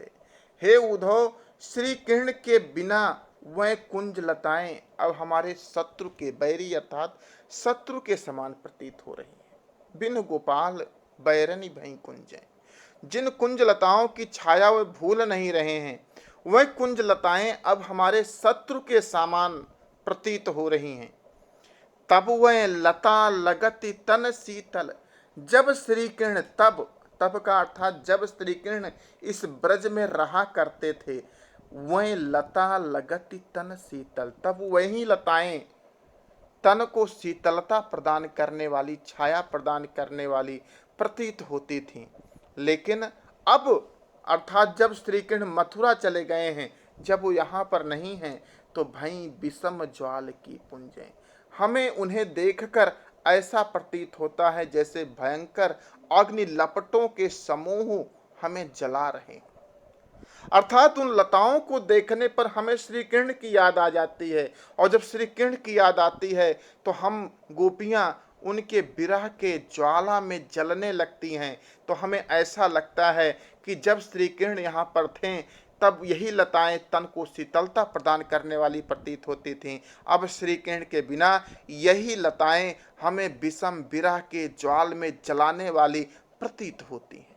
हे उद्धव, श्री कृष्ण के बिना वह कुंज लताएं अब हमारे शत्रु के, बैरी अर्थात शत्रु के समान प्रतीत हो रही हैं। बिन गोपाल बैरनी भई कुंज। जिन कुंज लताओं की छाया वे भूल नहीं रहे हैं, वह कुंज लताएं अब हमारे शत्रु के समान प्रतीत हो रही हैं। तब वह लता लगति तन शीतल। जब श्री कृष्ण तब का अर्थात जब श्री कृष्ण इस ब्रज में रहा करते थे, वह लता लगति तन शीतल, तब वही लताएं तन को शीतलता प्रदान करने वाली, छाया प्रदान करने वाली प्रतीत होती थीं। लेकिन अब अर्थात जब श्री कृष्ण मथुरा चले गए हैं, जब वो यहाँ पर नहीं हैं, तो भई विषम ज्वाल की पुंजें। हमें उन्हें देखकर ऐसा प्रतीत होता है जैसे भयंकर अग्नि लपटों के समूह हमें जला रहे हैं। अर्थात उन लताओं को देखने पर हमें श्री कृष्ण की याद आ जाती है, और जब श्री कृष्ण की याद आती है तो हम गोपियां उनके विरह के ज्वाला में जलने लगती हैं। तो हमें ऐसा लगता है कि जब श्री कृष्ण यहाँ पर थे तब यही लताएं तन को शीतलता प्रदान करने वाली प्रतीत होती थीं। अब श्री कृष्ण के बिना यही लताएं हमें विषम विरह के ज्वाल में जलाने वाली प्रतीत होती हैं।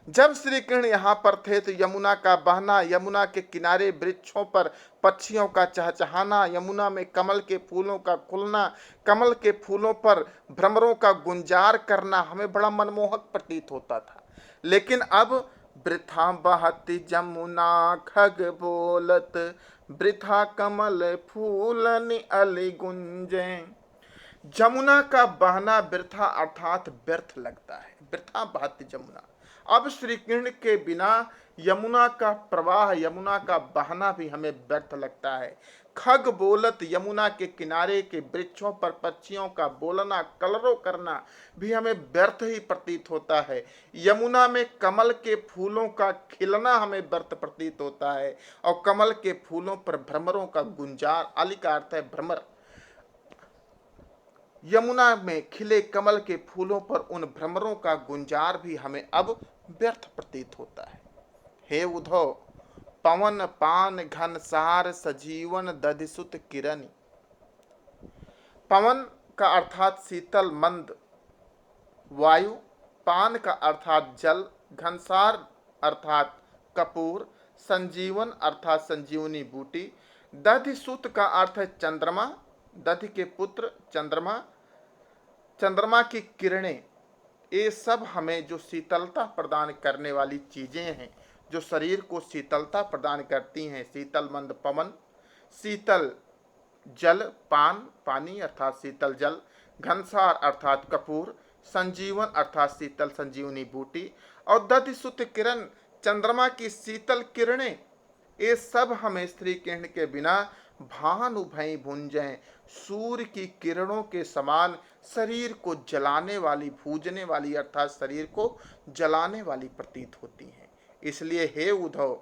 जब श्री कृष्ण यहाँ पर थे तो यमुना का बहना, यमुना के किनारे वृक्षों पर पक्षियों का चहचहाना, यमुना में कमल के फूलों का खुलना, कमल के फूलों पर भ्रमरों का गुंजार करना हमें बड़ा मनमोहक प्रतीत होता था। लेकिन अब वृथा बहती जमुना खग बोलत, वृथा कमल फूलन अलि गुंजे। जमुना का बहना वृथा अर्थात व्यर्थ लगता है। वृथा बहती जमुना। अब श्री कृष्ण के बिना यमुना का प्रवाह, यमुना का बहना भी हमें व्यर्थ लगता है। खग बोलत, यमुना के किनारे के वृक्षों पर पक्षियों का बोलना, कलरव करना भी हमें व्यर्थ ही प्रतीत होता है। यमुना में कमल के फूलों का खिलना हमें व्यर्थ प्रतीत होता है, और कमल के फूलों पर भ्रमरों का गुंजार, अली का अर्थ है भ्रमर। यमुना में खिले कमल के फूलों पर उन भ्रमरों का गुंजार भी हमें अब व्यर्थ प्रतीत होता है। हे उद्धव, पवन पान घनसार सजीवन दधिसुत किरण। पवन का अर्थात शीतल मंद वायु, पान का अर्थात जल, घनसार अर्थात कपूर, संजीवन अर्थात संजीवनी बूटी, दधिसुत का अर्थ है चंद्रमा, दधि के पुत्र चंद्रमा, चंद्रमा की किरणें। ये सब हमें जो शीतलता प्रदान करने वाली चीजें हैं, जो शरीर को शीतलता प्रदान करती हैं, शीतल मंद पवन, शीतल जल पान, पानी अर्थात शीतल जल, घनसार अर्थात कपूर, संजीवन अर्थात शीतल संजीवनी बूटी, और दधिसुत किरण चंद्रमा की शीतल किरणें, ये सब हमें श्री कृष्ण के बिना भानु भई भुंजें, सूर्य की किरणों के समान शरीर को जलाने वाली, भूजने वाली अर्थात शरीर को जलाने वाली प्रतीत होती हैं। इसलिए हे उद्धव,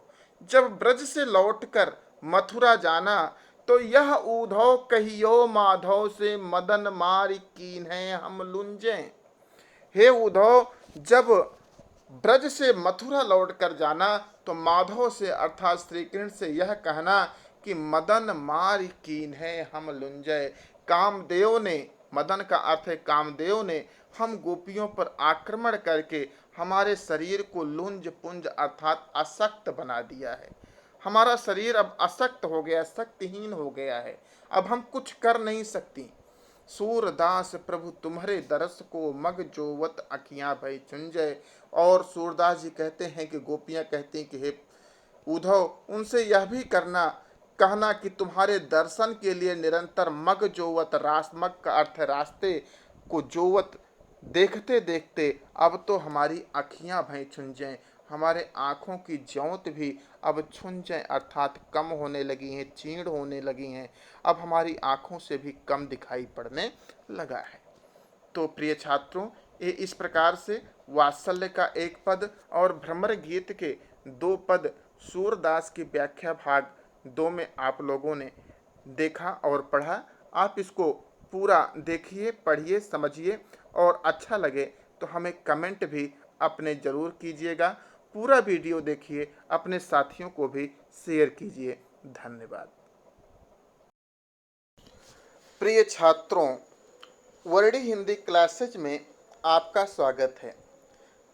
जब ब्रज से लौटकर मथुरा जाना तो यह उद्धव कहियो माधव से मदन मारी कीन्हे हम लुंजें। हे उद्धव, जब ब्रज से मथुरा लौटकर जाना तो माधव से अर्थात श्री कृष्ण से यह कहना कि मदन मार कीन्हे हम लुंजय। कामदेव ने, मदन का अर्थ है कामदेव ने, हम गोपियों पर आक्रमण करके हमारे शरीर को लुंज पुंज अर्थात अशक्त बना दिया है। हमारा शरीर अब अशक्त हो गया, शक्तिहीन हो गया है, अब हम कुछ कर नहीं सकती। सूरदास प्रभु तुम्हारे दरस को मग जोवत अखियां भई चुंजय। और सूरदास जी कहते हैं कि गोपियां कहती हैं कि हे उद्धव, उनसे यह भी कहना कि तुम्हारे दर्शन के लिए निरंतर मग जोवत, मग का अर्थ है रास्ते को, जोवत देखते देखते अब तो हमारी अखियां भई छुंजें, हमारे आँखों की ज्योत भी अब छुंजें अर्थात कम होने लगी हैं, चीड़ होने लगी हैं, अब हमारी आँखों से भी कम दिखाई पड़ने लगा है। तो प्रिय छात्रों, ये इस प्रकार से वात्सल्य का एक पद और भ्रमर गीत के 2 पद सूरदास की व्याख्या भाग 2 में आप लोगों ने देखा और पढ़ा। आप इसको पूरा देखिए, पढ़िए, समझिए और अच्छा लगे तो हमें कमेंट भी अपने ज़रूर कीजिएगा। पूरा वीडियो देखिए, अपने साथियों को भी शेयर कीजिए। धन्यवाद। प्रिय छात्रों, वर्डी हिंदी क्लासेज में आपका स्वागत है।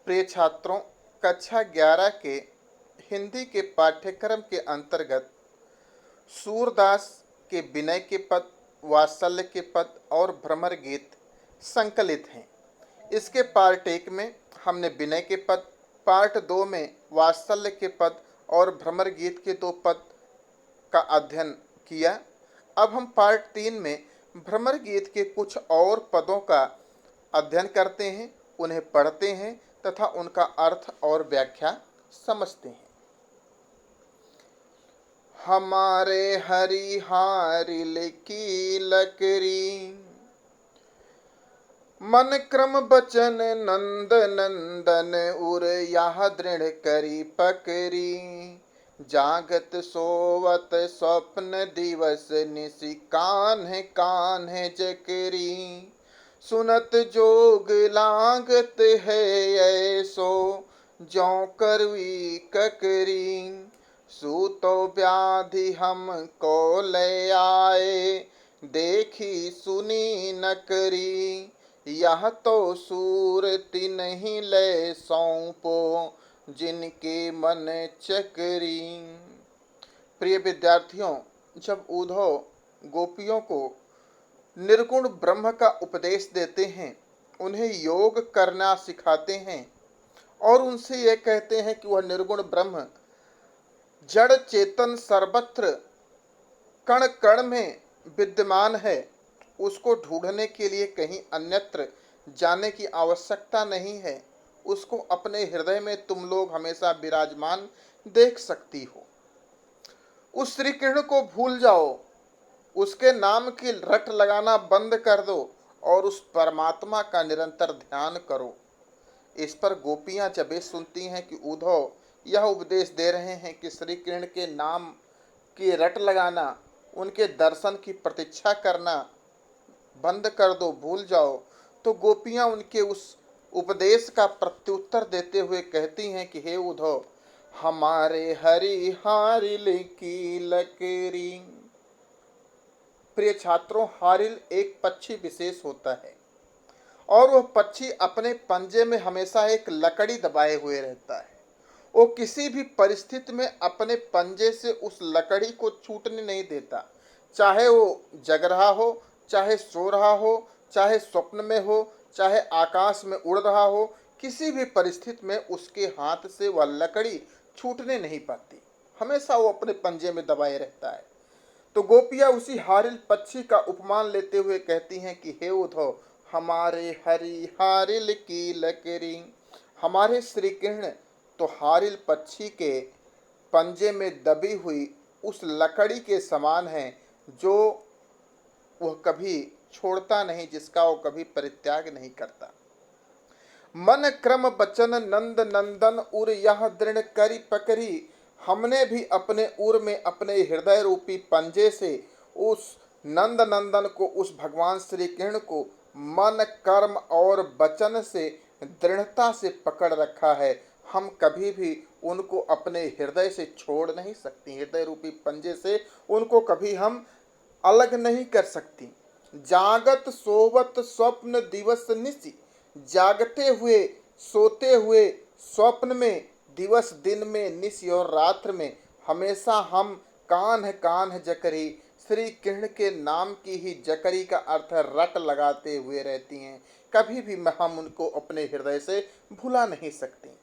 प्रिय छात्रों, कक्षा 11 के हिंदी के पाठ्यक्रम के अंतर्गत सूरदास के विनय के पद, वात्सल्य के पद और भ्रमर गीत संकलित हैं। इसके पार्ट 1 में हमने विनय के पद, पार्ट 2 में वात्सल्य के पद और भ्रमर गीत के 2 पद का अध्ययन किया। अब हम पार्ट 3 में भ्रमर गीत के कुछ और पदों का अध्ययन करते हैं, उन्हें पढ़ते हैं तथा उनका अर्थ और व्याख्या समझते हैं। हमारे हरिहारिल की लकरी, मन क्रम बचन नंद नंदन उर यह दृढ़ करी पकरी। जागत सोवत स्वप्न दिवस निशि कान्ह कान्ह जकरी। सुनत जोग लागत है ऐसो ज्यों करवी ककरी। सूतो व्याधि हम को ले आए देखी सुनी न करी। यह तो सूरति नहीं ले सौंपो जिनके मन चकरी। प्रिय विद्यार्थियों, जब उद्धव गोपियों को निर्गुण ब्रह्म का उपदेश देते हैं, उन्हें योग करना सिखाते हैं और उनसे यह कहते हैं कि वह निर्गुण ब्रह्म जड़ चेतन सर्वत्र कण कण में विद्यमान है, उसको ढूंढने के लिए कहीं अन्यत्र जाने की आवश्यकता नहीं है। उसको अपने हृदय में तुम लोग हमेशा विराजमान देख सकती हो। उस श्री कृष्ण को भूल जाओ, उसके नाम की रट लगाना बंद कर दो और उस परमात्मा का निरंतर ध्यान करो। इस पर गोपियां जब ये सुनती हैं कि उद्धव यह उपदेश दे रहे हैं कि श्री कृष्ण के नाम की रट लगाना, उनके दर्शन की प्रतीक्षा करना बंद कर दो, भूल जाओ, तो गोपियां उनके उस उपदेश का प्रत्युत्तर देते हुए कहती हैं कि हे उद्धव, हमारे हरिहारिल की लकरी। प्रिय छात्रों, हारिल एक पक्षी विशेष होता है और वह पक्षी अपने पंजे में हमेशा एक लकड़ी दबाए हुए रहता है। वो किसी भी परिस्थिति में अपने पंजे से उस लकड़ी को छूटने नहीं देता, चाहे वो जग रहा हो, चाहे सो रहा हो, चाहे स्वप्न में हो, चाहे आकाश में उड़ रहा हो। किसी भी परिस्थिति में उसके हाथ से वह लकड़ी छूटने नहीं पाती, हमेशा वो अपने पंजे में दबाए रहता है। तो गोपियां उसी हारिल पक्षी का उपमान लेते हुए कहती हैं कि हे उद्धव, हमारे हरिहारिल की लकड़ी। हमारे श्री कृष्ण तो हारिल पक्षी के पंजे में दबी हुई उस लकड़ी के समान है जो वह कभी छोड़ता नहीं, जिसका वो कभी परित्याग नहीं करता। मन क्रम बचन नंद नंदन उर यह दृढ़ करी पकड़ी। हमने भी अपने उर में अपने हृदय रूपी पंजे से उस नंद नंदन को, उस भगवान श्री कृष्ण को मन कर्म और वचन से दृढ़ता से पकड़ रखा है। हम कभी भी उनको अपने हृदय से छोड़ नहीं सकती, हृदय रूपी पंजे से उनको कभी हम अलग नहीं कर सकती। जागत सोवत स्वप्न दिवस निशि। जागते हुए, सोते हुए, स्वप्न में, दिवस दिन में, निशि और रात्र में हमेशा हम कान्ह कान्ह जकरी, श्री कृष्ण के नाम की ही जकरी का अर्थ रट लगाते हुए रहती हैं। कभी भी हम उनको अपने हृदय से भुला नहीं सकती।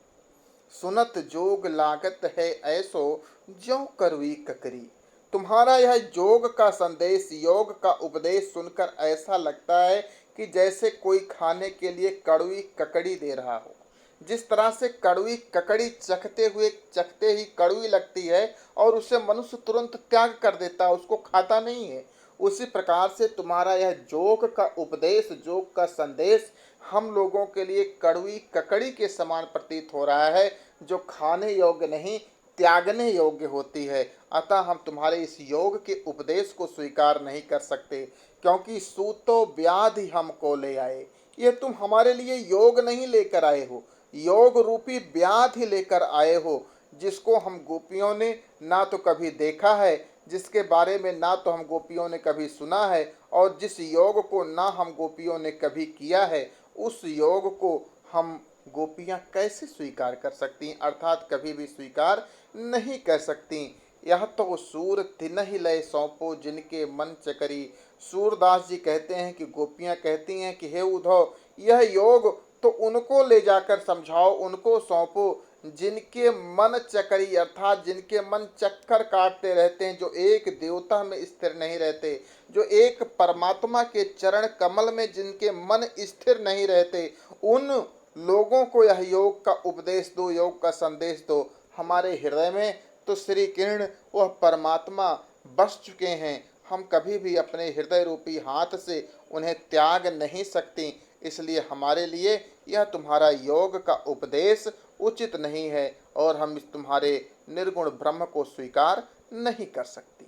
सुनत जोग लागत है ऐसो ज्यों करवी ककरी। तुम्हारा यह योग का संदेश, योग का उपदेश सुनकर ऐसा लगता है कि जैसे कोई खाने के लिए कड़वी ककड़ी दे रहा हो। जिस तरह से कड़वी ककड़ी चखते ही कड़वी लगती है और उसे मनुष्य तुरंत त्याग कर देता है, उसको खाता नहीं है, उसी प्रकार से तुम्हारा यह योग का उपदेश, योग का संदेश हम लोगों के लिए कड़वी ककड़ी के समान प्रतीत हो रहा है, जो खाने योग्य नहीं, त्यागने योग्य होती है। अतः हम तुम्हारे इस योग के उपदेश को स्वीकार नहीं कर सकते, क्योंकि सूतो व्याधि हमको ले आए। ये तुम हमारे लिए योग नहीं लेकर आए हो, योग रूपी व्याधि लेकर आए हो, जिसको हम गोपियों ने ना तो कभी देखा है, जिसके बारे में ना तो हम गोपियों ने कभी सुना है, और जिस योग को ना हम गोपियों ने कभी किया है, उस योग को हम गोपियां कैसे स्वीकार कर सकती, अर्थात कभी भी स्वीकार नहीं कर सकती। यह तो सूर तिन्हि लय सौंपो जिनके मन चकरी। सूरदास जी कहते हैं कि गोपियां कहती हैं कि हे उद्धव, यह योग तो उनको ले जाकर समझाओ, उनको सौंपो जिनके मन चकरी, अर्थात जिनके मन चक्कर काटते रहते हैं, जो एक देवता में स्थिर नहीं रहते, जो एक परमात्मा के चरण कमल में जिनके मन स्थिर नहीं रहते, उन लोगों को यह योग का उपदेश दो, योग का संदेश दो। हमारे हृदय में तो श्री कृष्ण वह परमात्मा बस चुके हैं, हम कभी भी अपने हृदय रूपी हाथ से उन्हें त्याग नहीं सकती। इसलिए हमारे लिए यह तुम्हारा योग का उपदेश उचित नहीं है, और हम इस तुम्हारे निर्गुण ब्रह्म को स्वीकार नहीं कर सकती।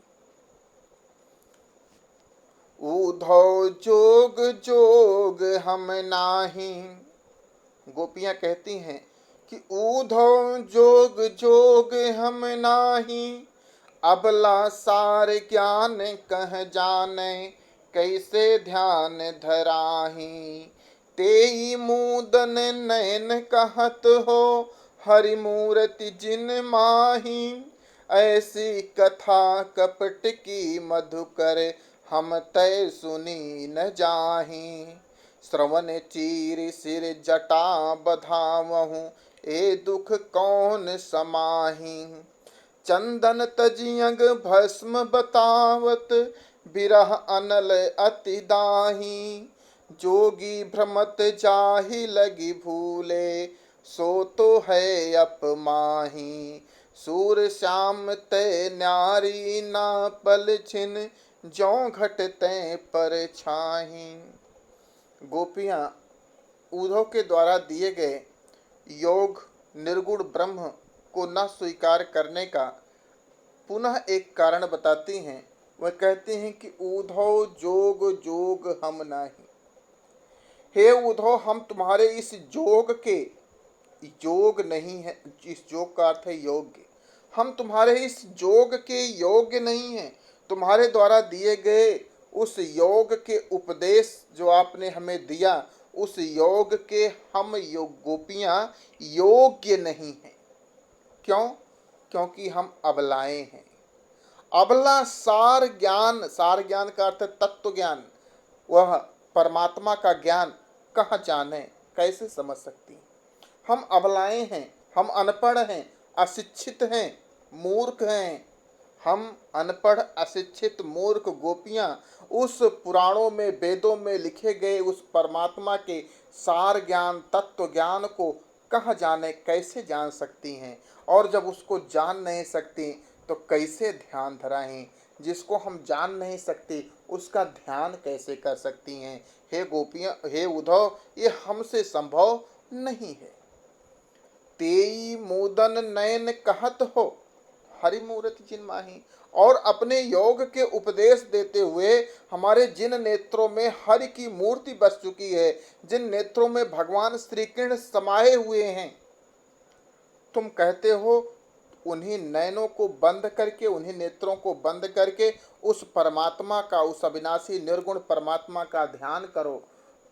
उद्धव जोग जोग हम नाही, गोपियां कहती हैं कि उद्धव जोग जोग हम नाही, अबला सार ज्ञान कह जाने, कैसे ध्यान धराही। तेई मूदन नयन कहत हो, हरि मूर्ति जिन माही। ऐसी कथा कपट की मधुकर, हम तय सुनी न जाही। श्रवण चीर सिर जटा बधावहूँ, ए दुख कौन समाही। चंदन तजियंग भस्म बतावत, बिरह अनल अति दाही। जोगी भ्रमत जाहि लगी भूले, सो तो है अपमाही। सूर श्याम तय न्यारी ना पल छिन, ज्यों घट तय पर छाही। गोपियां उद्धव के द्वारा दिए गए योग निर्गुण ब्रह्म को न स्वीकार करने का पुनः एक कारण बताती हैं। वह कहती हैं कि उद्धव जोग जोग हम नहीं। हे उद्धव, हम तुम्हारे इस जोग के, योग नहीं है, इस जोग का अर्थ है योग्य, हम तुम्हारे इस जोग के योग्य नहीं हैं। तुम्हारे द्वारा दिए गए उस योग के उपदेश जो आपने हमें दिया, उस योग के हम गोपियां योग्य नहीं हैं। क्यों? क्योंकि हम अबलाएं हैं। अबला सार ज्ञान, सार ज्ञान का अर्थ तत्व ज्ञान, वह परमात्मा का ज्ञान कहाँ जाने, कैसे समझ सकती। हम अबलाएं हैं, हम अनपढ़ हैं, अशिक्षित हैं, मूर्ख हैं। हम अनपढ़ अशिक्षित मूर्ख गोपियां उस पुराणों में वेदों में लिखे गए उस परमात्मा के सार ज्ञान तत्व ज्ञान को कहाँ जाने, कैसे जान सकती हैं। और जब उसको जान नहीं सकती तो कैसे ध्यान धराएं। जिसको हम जान नहीं सकते उसका ध्यान कैसे कर सकती हैं। हे गोपियां, हे उद्धव, ये हमसे संभव नहीं है। तेई मूदन नयन कहत हो, हरि मूर्ति जिन माही। और अपने योग के उपदेश देते हुए हमारे जिन नेत्रों में हरि की मूर्ति बस चुकी है, जिन नेत्रों में भगवान श्री कृष्ण समाये हुए हैं, तुम कहते हो उन्हीं नयनों को बंद करके, उन्हीं नेत्रों को बंद करके उस परमात्मा का, उस अविनाशी निर्गुण परमात्मा का ध्यान करो।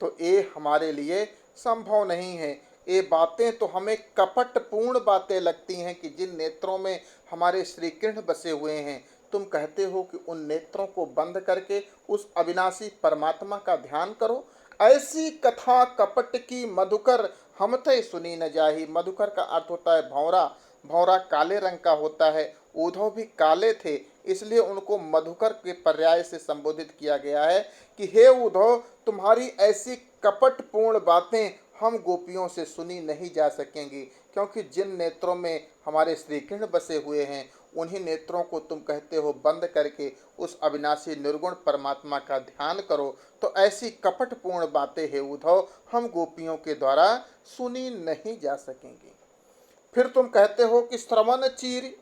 तो ये हमारे लिए संभव नहीं है। ये बातें तो हमें कपटपूर्ण बातें लगती हैं कि जिन नेत्रों में हमारे श्री कृष्ण बसे हुए हैं, तुम कहते हो कि उन नेत्रों को बंद करके उस अविनाशी परमात्मा का ध्यान करो। ऐसी कथा कपट की मधुकर, हम तय सुनी न जाही। मधुकर का अर्थ होता है भौरा। भौरा काले रंग का होता है। उद्धव भी काले थे, इसलिए उनको मधुकर के पर्याय से संबोधित किया गया है कि हे उद्धव, तुम्हारी ऐसी कपटपूर्ण बातें हम गोपियों से सुनी नहीं जा सकेंगी, क्योंकि जिन नेत्रों में हमारे श्री कृष्ण बसे हुए हैं, उन्हीं नेत्रों को तुम कहते हो बंद करके उस अविनाशी निर्गुण परमात्मा का ध्यान करो। तो ऐसी कपटपूर्ण बातें हे उद्धव हम गोपियों के द्वारा सुनी नहीं जा सकेंगी। फिर तुम कहते हो कि श्रवण चीर,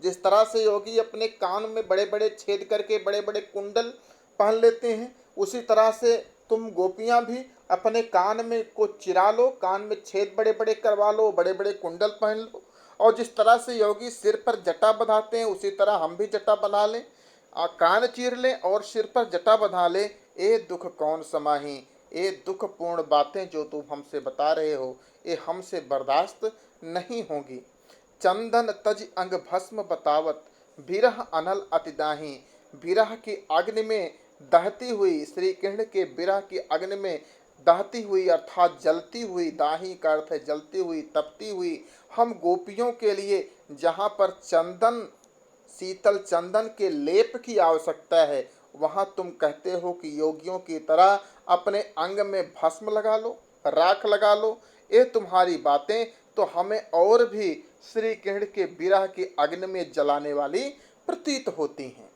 जिस तरह से योगी अपने कान में बड़े बड़े छेद करके बड़े बड़े कुंडल पहन लेते हैं, उसी तरह से तुम गोपियां भी अपने कान में को चिरा लो, कान में छेद बड़े बड़े करवा लो, बड़े बड़े कुंडल पहन लो। और जिस तरह से योगी सिर पर जटा बंधाते हैं, उसी तरह हम भी जटा बना लें, कान चीर लें और सिर पर जटा बंधा लें। ए दुख कौन समाही, ये दुखपूर्ण बातें जो तुम हमसे बता रहे हो, ये हमसे बर्दाश्त नहीं होगी। चंदन तज अंग भस्म बतावत, बिरह अनल अतिदाही। बिरह की अग्नि में दहती हुई, श्री कृष्ण के विरह की अग्नि में दहती हुई अर्थात जलती हुई, दाही का अर्थ है जलती हुई, तपती हुई, हम गोपियों के लिए जहाँ पर चंदन, शीतल चंदन के लेप की आवश्यकता है, वहां तुम कहते हो कि योगियों की तरह अपने अंग में भस्म लगा लो, राख लगा लो। ये तुम्हारी बातें तो हमें और भी श्री कृष्ण के विरह की अग्नि में जलाने वाली प्रतीत होती हैं।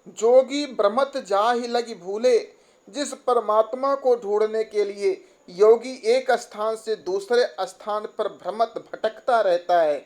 जोगी ब्रह्मत जा ही लगी भूले, जिस परमात्मा को ढूंढने के लिए योगी एक स्थान से दूसरे स्थान पर भ्रमत भटकता रहता है,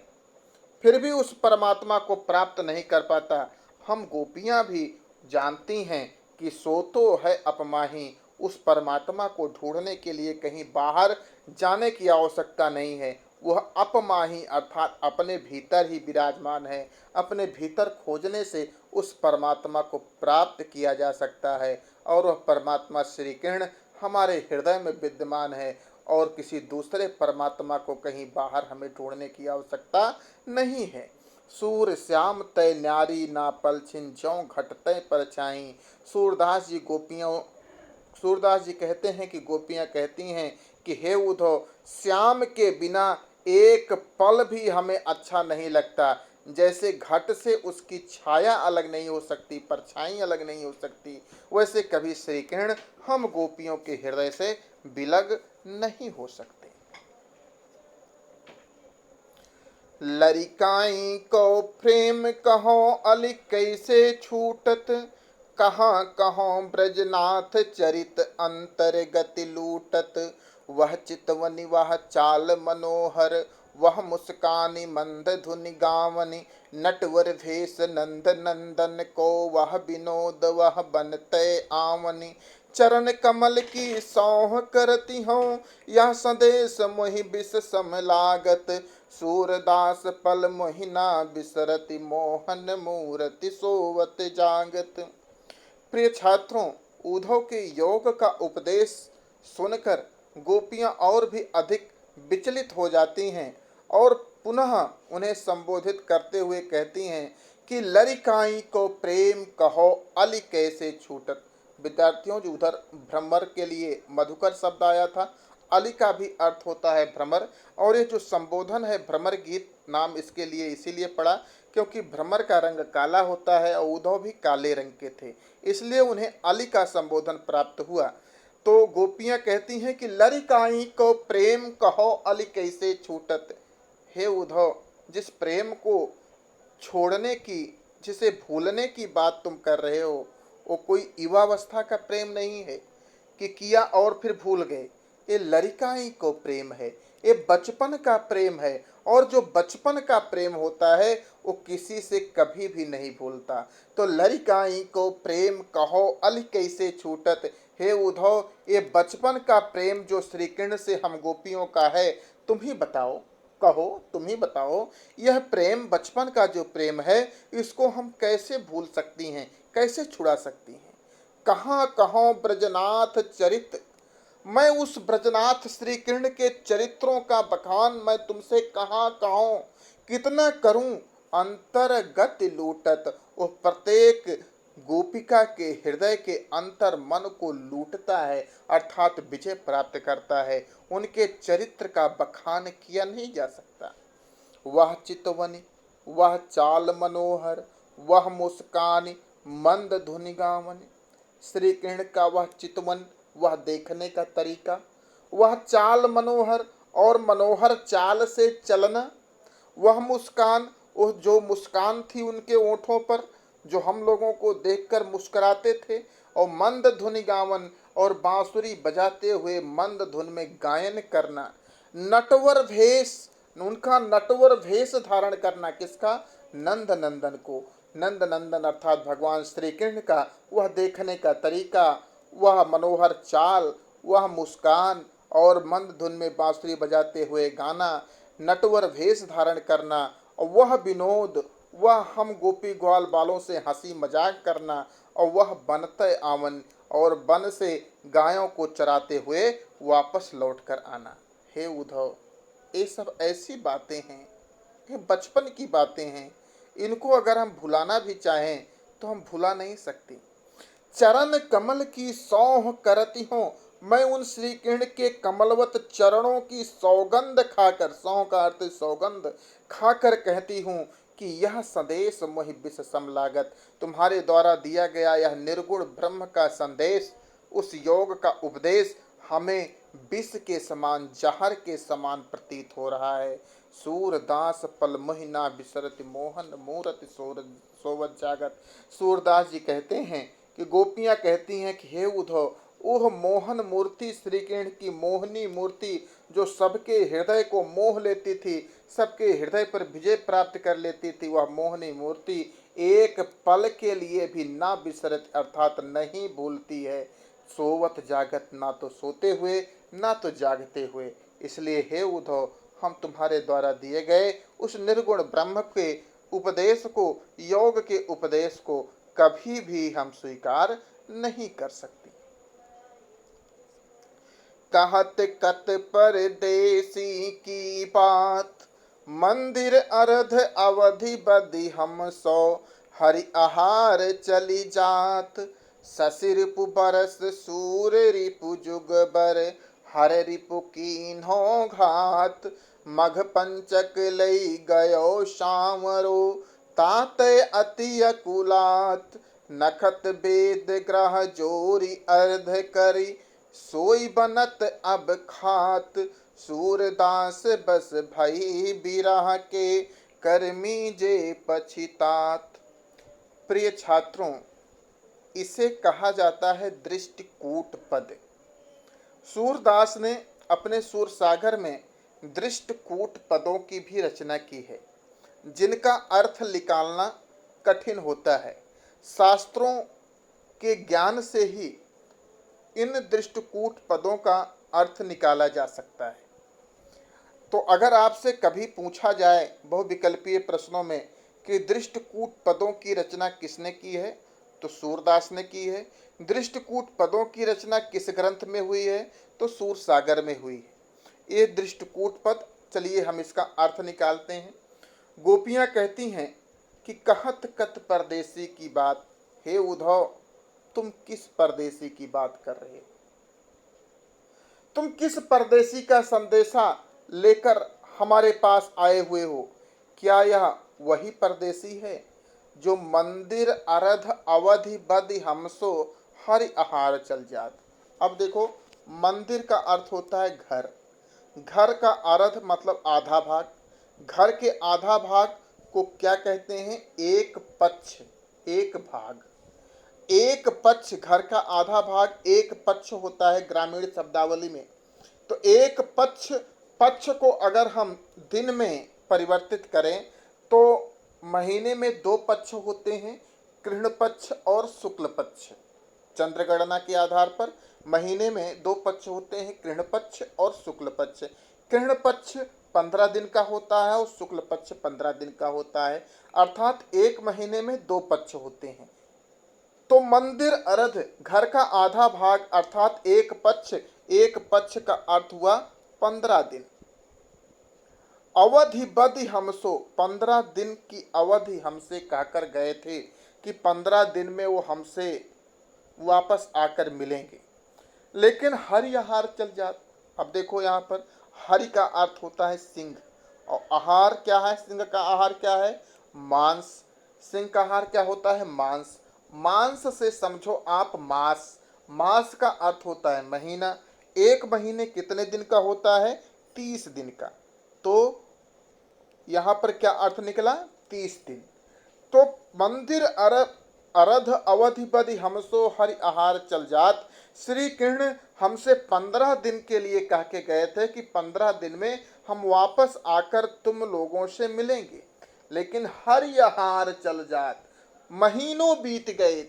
फिर भी उस परमात्मा को प्राप्त नहीं कर पाता। हम गोपियां भी जानती हैं कि सो तो है अपमाही, उस परमात्मा को ढूंढने के लिए कहीं बाहर जाने की आवश्यकता नहीं है। वह अपमाही अर्थात अपने भीतर ही विराजमान है। अपने भीतर खोजने से उस परमात्मा को प्राप्त किया जा सकता है, और वह परमात्मा श्री कृष्ण हमारे हृदय में विद्यमान है, और किसी दूसरे परमात्मा को कहीं बाहर हमें ढूंढने की आवश्यकता नहीं है। सूर श्याम तय न्यारी ना पलछिन, ज्यों घट तय परछाई। सूरदास जी गोपियों सूरदास जी कहते हैं कि गोपियां कहती हैं कि हे उद्धव, श्याम के बिना एक पल भी हमें अच्छा नहीं लगता। जैसे घट से उसकी छाया अलग नहीं हो सकती, परछाई अलग नहीं हो सकती, वैसे कभी श्री कृष्ण हम गोपियों के हृदय से विलग नहीं हो सकते। लरिकाई को प्रेम कहो अलि कैसे छूटत, कहाँ कहो ब्रजनाथ चरित अंतर गति लूटत। वह चितवनी वह चाल मनोहर, वह मुस्कानी मंद धुनि गावनी। नटवर भेष नंद नंदन को, वह विनोद वह बनते आवनी। चरण कमल की सौह करती हूँ, यह संदेश मोहि बिस सम लागत। सूरदास पल मोहिना बिसरति, मोहन मूरति सोवत जागत। प्रिय छात्रों, उद्धव के योग का उपदेश सुनकर गोपियां और भी अधिक विचलित हो जाती हैं और पुनः उन्हें संबोधित करते हुए कहती हैं कि लरिकाई को प्रेम कहो अलि कैसे छूटत। विद्यार्थियों, जो उधर भ्रमर के लिए मधुकर शब्द आया था, अली का भी अर्थ होता है भ्रमर, और ये जो संबोधन है भ्रमर गीत नाम इसके लिए इसीलिए पड़ा क्योंकि भ्रमर का रंग काला होता है और उद्धव भी काले रंग के थे, इसलिए उन्हें अली का संबोधन प्राप्त हुआ। तो गोपियां कहती हैं कि लरिकाई को प्रेम कहो अलि कैसे छूटत। हे उद्धव, जिस प्रेम को छोड़ने की, जिसे भूलने की बात तुम कर रहे हो, वो कोई युवावस्था का प्रेम नहीं है कि किया और फिर भूल गए। ये लड़िकाई को प्रेम है, ये बचपन का प्रेम है, और जो बचपन का प्रेम होता है वो किसी से कभी भी नहीं भूलता। तो लड़िकाई को प्रेम कहो अलि कैसे छूटत। हे उद्धव, ये बचपन का प्रेम जो श्री कृष्ण से हम गोपियों का है, तुम ही बताओ, कहो तुम ही बताओ, यह प्रेम बचपन का जो प्रेम है इसको हम कैसे भूल सकती हैं, कैसे छुड़ा सकती हैं। कहाँ कहो ब्रजनाथ चरित, मैं उस ब्रजनाथ श्री कृष्ण के चरित्रों का बखान मैं तुमसे कहाँ कहूँ, कितना करूं। अंतर्गत लूटत, वो प्रत्येक गोपिका के हृदय के अंतर मन को लूटता है, अर्थात विजय प्राप्त करता है। उनके चरित्र का बखान किया नहीं जा सकता। वह चितवनी वह चाल मनोहर, वह मुस्कान मंद धुनि गावनी। श्री कृष्ण का वह चितवन, वह देखने का तरीका, वह चाल मनोहर और मनोहर चाल से चलना, वह मुस्कान, वह जो मुस्कान थी उनके ओंठों पर जो हम लोगों को देखकर मुस्कुराते थे, और मंद धुनि गावन, और बांसुरी बजाते हुए मंद धुन में गायन करना। नटवर भेष उनका नटवर भेष धारण करना, किसका? नंद नंदन को। नंद नंदन अर्थात भगवान श्री कृष्ण का वह देखने का तरीका, वह मनोहर चाल, वह मुस्कान और मंद धुन में बांसुरी बजाते हुए गाना, नटवर भेष धारण करना, और वह विनोद, वह हम गोपी ग्वाल बालों से हंसी मजाक करना, और वह बनते आवन और वन से गायों को चराते हुए वापस लौट कर आना। हे उद्धव, ये सब ऐसी बातें हैं, ये बचपन की बातें हैं, इनको अगर हम भुलाना भी चाहें तो हम भुला नहीं सकते। चरण कमल की सौह करती हूँ, मैं उन श्री कृष्ण के कमलवत चरणों की सौगंध खाकर, सौह का अर्थ सौगंध, खाकर कहती हूँ कि यह संदेश मोहि विष सम लागत। तुम्हारे द्वारा दिया गया यह निर्गुण ब्रह्म का संदेश, उस योग का उपदेश हमें विष के समान, जहर के समान प्रतीत हो रहा है। सूरदास पल मोहिना बिसरति मोहन मूरति सोवत जागत। सूरदास जी कहते हैं कि गोपियां कहती हैं कि हे उद्धव, ओह मोहन मूर्ति, श्री कृष्ण की मोहनी मूर्ति जो सबके हृदय को मोह लेती थी, सबके हृदय पर विजय प्राप्त कर लेती थी, वह मोहनी मूर्ति एक पल के लिए भी ना बिसरत अर्थात नहीं भूलती है। सोवत जागत, ना तो सोते हुए ना तो जागते हुए। इसलिए हे उद्धव, हम तुम्हारे द्वारा दिए गए उस निर्गुण ब्रह्म के उपदेश को, योग के उपदेश को कभी भी हम स्वीकार नहीं कर सकते। कहत कत परदेसी की बात, मंदिर अर्ध अवधि बदि हम सो, हरि आहार चली जात। शशि रिपु बरस सूर रिपु जुग बर, हर रिपु कीन्हो घात। मघ पंचक लई गयो शामरो, ताते अति अकुलात। नखत वेद ग्रह जोरी अर्ध करी, सोई बनत अब खात। सूरदास बस भई बिरह के, कर्मी जे पछितात। प्रिय छात्रों, इसे कहा जाता है दृष्टिकूट पद। सूरदास ने अपने सूर सागर में दृष्टिकूट पदों की भी रचना की है, जिनका अर्थ निकालना कठिन होता है। शास्त्रों के ज्ञान से ही इन दृष्टिकूट पदों का अर्थ निकाला जा सकता है। तो अगर आपसे कभी पूछा जाए बहुविकल्पीय प्रश्नों में कि दृष्टिकूट पदों की रचना किसने की है, तो सूरदास ने की है। दृष्टिकूट पदों की रचना किस ग्रंथ में हुई है, तो सूर सागर में हुई है। ये दृष्टिकूट पद, चलिए हम इसका अर्थ निकालते हैं। गोपियां कहती हैं कि कहत कत परदेसी की बात, हे उद्धव, तुम किस परदेसी की बात कर रहे हो? तुम किस परदेसी का संदेशा लेकर हमारे पास आए हुए हो? क्या यह वही परदेसी है जो मंदिर अरध अवधि बदि हमसो, हरि आहार चल जात? अब देखो, मंदिर का अर्थ होता है घर, घर का अर्ध मतलब आधा भाग। घर के आधा भाग को क्या कहते हैं? एक पक्ष, एक भाग। एक पक्ष, घर का आधा भाग एक पक्ष होता है ग्रामीण शब्दावली में। तो एक पक्ष, पक्ष को अगर हम दिन में परिवर्तित करें तो महीने में दो पक्ष होते हैं, कृष्ण पक्ष और शुक्ल पक्ष। चंद्र गणना के आधार पर महीने में दो पक्ष होते हैं, कृष्ण पक्ष और शुक्ल पक्ष। कृष्ण पक्ष 15 दिन का होता है और शुक्ल पक्ष 15 दिन का होता है, अर्थात एक महीने में दो पक्ष होते हैं। तो मंदिर अर्ध, घर का आधा भाग अर्थात एक पक्ष, एक पक्ष का अर्थ हुआ 15 दिन। अवधि बदि हमसो, 15 दिन की अवधि हमसे कहकर गए थे कि 15 दिन में वो हमसे वापस आकर मिलेंगे, लेकिन हरि आहार चल जात। अब देखो यहाँ पर हरि का अर्थ होता है सिंह, और आहार क्या है? सिंह का आहार क्या है? मांस। सिंह का आहार क्या होता है? मांस। मांस से समझो आप मास। मास का अर्थ होता है महीना। एक महीने कितने दिन का होता है? 30 दिन का। तो यहाँ पर क्या अर्थ निकला? 30 दिन। तो मंदिर अरध अवधि बदि हमसो, हरि आहार चल जात। श्री कृष्ण हमसे 15 दिन के लिए कह के गए थे कि 15 दिन में हम वापस आकर तुम लोगों से मिलेंगे। लेकिन हर यहार चल जात, महीनों बीत गए,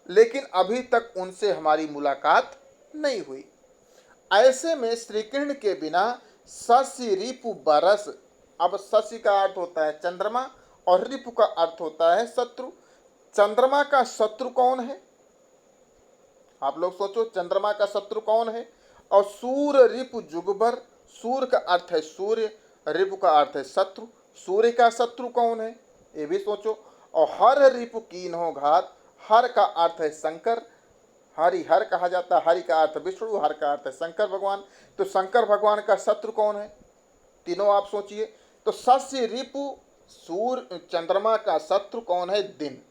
लेकिन अभी तक उनसे हमारी मुलाकात नहीं हुई। ऐसे में श्री कृष्ण के बिना शशि रिपु बरस। अब शशि का अर्थ होता है चंद्रमा और रिपु का अर्थ होता है शत्रु। चंद्रमा का शत्रु कौन है? आप लोग सोचो, चंद्रमा का शत्रु कौन है? और सूर्य रिपु जुगबर, सूर्य का अर्थ है सूर्य, रिपु का अर्थ है शत्रु। सूर्य का शत्रु कौन है, ये भी सोचो। और हर रिपु कीन्हो घात, हर का अर्थ है शंकर, हरि हर कहा जाता है, हरि का अर्थ विष्णु, हर का अर्थ है शंकर भगवान। तो शंकर भगवान का शत्रु कौन है? तीनों आप सोचिए। तो शशि रिपु, सूर्य, चंद्रमा का शत्रु कौन है? दिन।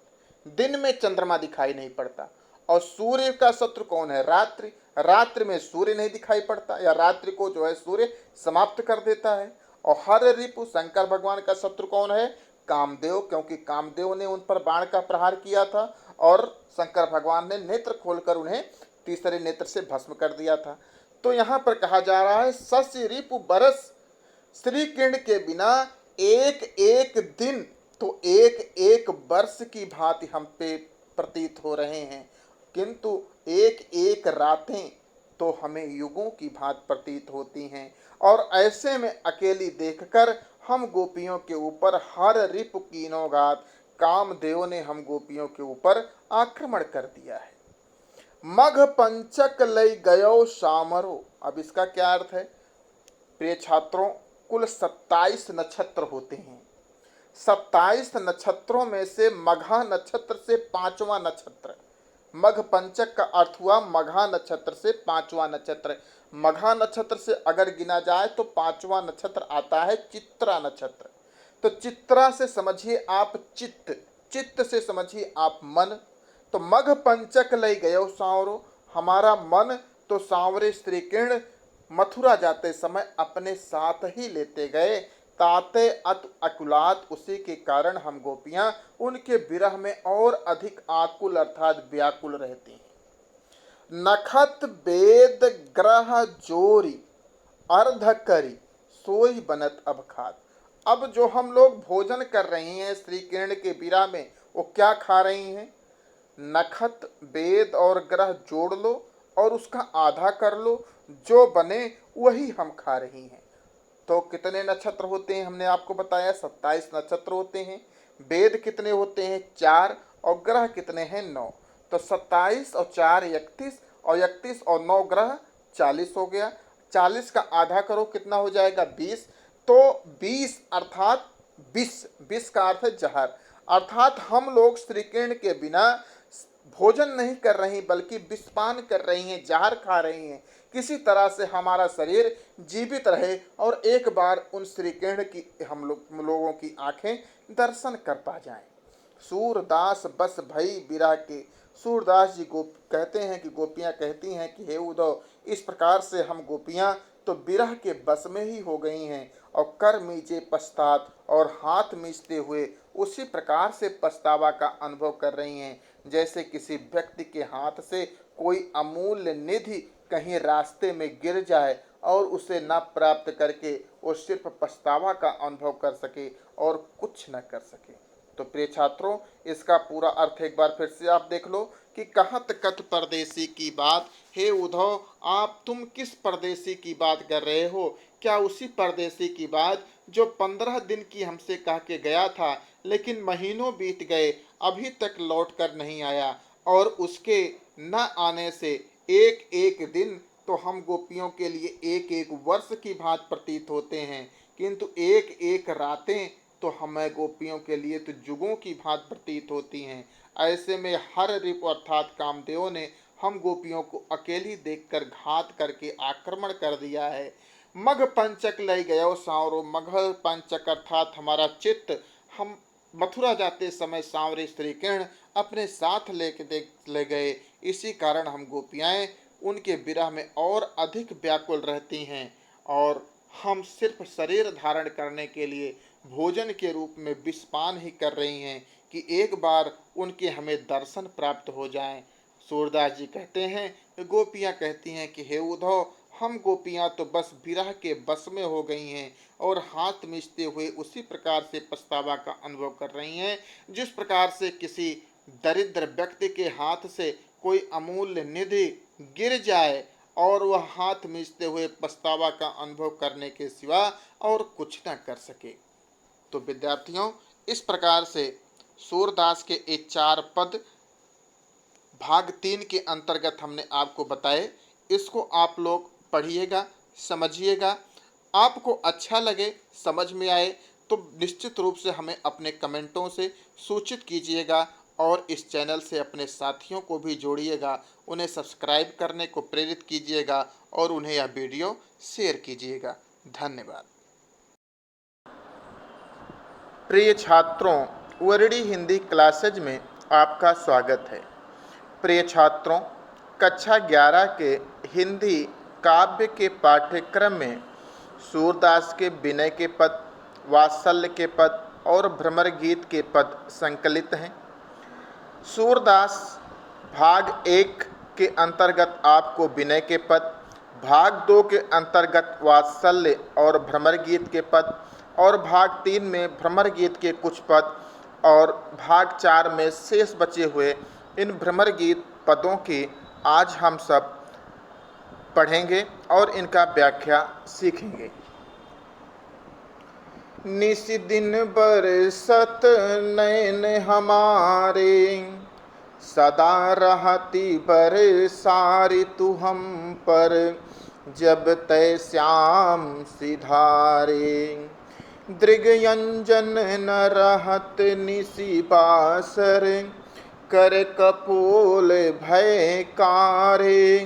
दिन में चंद्रमा दिखाई नहीं पड़ता। और सूर्य का शत्रु कौन है? रात्रि। रात्रि में सूर्य नहीं दिखाई पड़ता, या रात्रि को जो है सूर्य समाप्त कर देता है। और हर रिपु, शंकर भगवान का शत्रु कौन है? कामदेव, क्योंकि कामदेव ने उन पर बाण का प्रहार किया था और शंकर भगवान ने नेत्र खोलकर उन्हें तीसरे नेत्र से भस्म कर दिया था। तो यहाँ पर कहा जा रहा है शशि रिपु बरस, श्री कृष्ण के बिना एक एक दिन तो एक एक वर्ष की भांति हम पे प्रतीत हो रहे हैं, किंतु एक एक रातें तो हमें युगों की भांति प्रतीत होती हैं। और ऐसे में अकेली देखकर हम गोपियों के ऊपर हर रिपु कीनो घात, कामदेव ने हम गोपियों के ऊपर आक्रमण कर दिया है। मघ पंचक लई गयो सामरो। अब इसका क्या अर्थ है? प्रिय छात्रों, कुल 27 नक्षत्र होते हैं। 27 नक्षत्रों में से मघा नक्षत्र से 5वां नक्षत्र, मघ पंचक का अर्थ हुआ मघा नक्षत्र से 5वां नक्षत्र। मघा नक्षत्र से अगर गिना जाए तो 5वां नक्षत्र आता है चित्रा नक्षत्र। तो चित्रा से समझिए आप चित्त, चित्त से समझिए आप मन। तो मघ पंचक लई गयो सांवरो, हमारा मन तो सांवरे श्री कृष्ण मथुरा जाते समय अपने साथ ही लेते गए। ताते अत अकुलात, उसी के कारण हम गोपियां उनके विरह में और अधिक आकुल अर्थात व्याकुल रहती हैं। नखत वेद ग्रह जोरी, अर्ध करी सोई बनत अब खात। अब जो हम लोग भोजन कर रही हैं श्री कृष्ण के विरह में, वो क्या खा रही हैं? नखत, वेद और ग्रह जोड़ लो और उसका आधा कर लो, जो बने वही हम खा रही हैं। तो कितने नक्षत्र होते हैं? हमने आपको बताया 27 नक्षत्र होते हैं। वेद कितने होते हैं? 4। और ग्रह कितने हैं? 9। तो 27 और 4 31, और 31 और 9 ग्रह 40 हो गया। 40 का आधा करो, कितना हो जाएगा? 20। तो 20 अर्थात 20 का अर्थ है जहर। अर्थात हम लोग श्री कृष्ण के बिना भोजन नहीं कर रही बल्कि विषपान कर रही हैं, जहर खा रही हैं, किसी तरह से हमारा शरीर जीवित रहे और एक बार उन श्री कृष्ण की हम लोगों की आंखें दर्शन कर पा जाएं। सूरदास बस भई बिरह के, सूरदास जी कहते हैं कि गोपियां कहती हैं कि हे उद्धव, इस प्रकार से हम गोपियां तो बिरह के बस में ही हो गई हैं और कर मीजे पश्चात, और हाथ मीचते हुए उसी प्रकार से पछतावा का अनुभव कर रही हैं जैसे किसी व्यक्ति के हाथ से कोई अमूल्य निधि कहीं रास्ते में गिर जाए और उसे न प्राप्त करके वो सिर्फ पछतावा का अनुभव कर सके और कुछ न कर सके। तो प्रिय छात्रों, इसका पूरा अर्थ एक बार फिर से आप देख लो कि कहत कथ परदेसी की बात, हे उद्धव आप तुम किस परदेसी की बात कर रहे हो? क्या उसी परदेसी की बात जो 15 दिन की हमसे कह के गया था, लेकिन महीनों बीत गए अभी तक लौट कर नहीं आया, और उसके न आने से एक एक दिन तो हम गोपियों के लिए एक एक वर्ष की भांति प्रतीत होते हैं, किंतु एक एक रातें तो हमें गोपियों के लिए तो जुगों की भांति प्रतीत होती हैं। ऐसे में हर रिपु अर्थात कामदेव ने हम गोपियों को अकेली देखकर घात करके आक्रमण कर दिया है। मघ पंचक लई गयो सांवरो, मघ पंचक अर्थात हमारा चित्त हम मथुरा जाते समय सांवरे श्री कृष्ण अपने साथ ले गए। इसी कारण हम गोपियाएं उनके विरह में और अधिक व्याकुल रहती हैं और हम सिर्फ शरीर धारण करने के लिए भोजन के रूप में विषपान ही कर रही हैं कि एक बार उनके हमें दर्शन प्राप्त हो जाएं। सूरदास जी कहते हैं, गोपियां कहती हैं कि हे उद्धव हम गोपियां तो बस विरह के बस में हो गई हैं और हाथ मिचते हुए उसी प्रकार से पछतावा का अनुभव कर रही हैं जिस प्रकार से किसी दरिद्र व्यक्ति के हाथ से कोई अमूल्य निधि गिर जाए और वह हाथ मिचते हुए पछतावा का अनुभव करने के सिवा और कुछ न कर सके। तो विद्यार्थियों, इस प्रकार से सूरदास के ये 4 पद भाग 3 के अंतर्गत हमने आपको बताए। इसको आप लोग पढ़िएगा, समझिएगा। आपको अच्छा लगे, समझ में आए तो निश्चित रूप से हमें अपने कमेंटों से सूचित कीजिएगा और इस चैनल से अपने साथियों को भी जोड़िएगा, उन्हें सब्सक्राइब करने को प्रेरित कीजिएगा और उन्हें यह वीडियो शेयर कीजिएगा। धन्यवाद। प्रिय छात्रों, वर्डी हिंदी क्लासेज में आपका स्वागत है। प्रिय छात्रों, कक्षा 11 के हिंदी काव्य के पाठ्यक्रम में सूरदास के विनय के पद, वात्सल्य के पद और भ्रमर गीत के पद संकलित हैं। सूरदास भाग 1 के अंतर्गत आपको विनय के पद, भाग 2 के अंतर्गत वात्सल्य और भ्रमर गीत के पद और भाग 3 में भ्रमर गीत के कुछ पद और भाग 4 में शेष बचे हुए इन भ्रमर गीत पदों की आज हम सब पढ़ेंगे और इनका व्याख्या सीखेंगे। निस दिन बरसत नैन हमारे, सदा रहती बरसारी तू हम पर, जब तय श्याम सिधारे। दृगयंजन न रहत निसी बासर, कर कपोल भय कारे।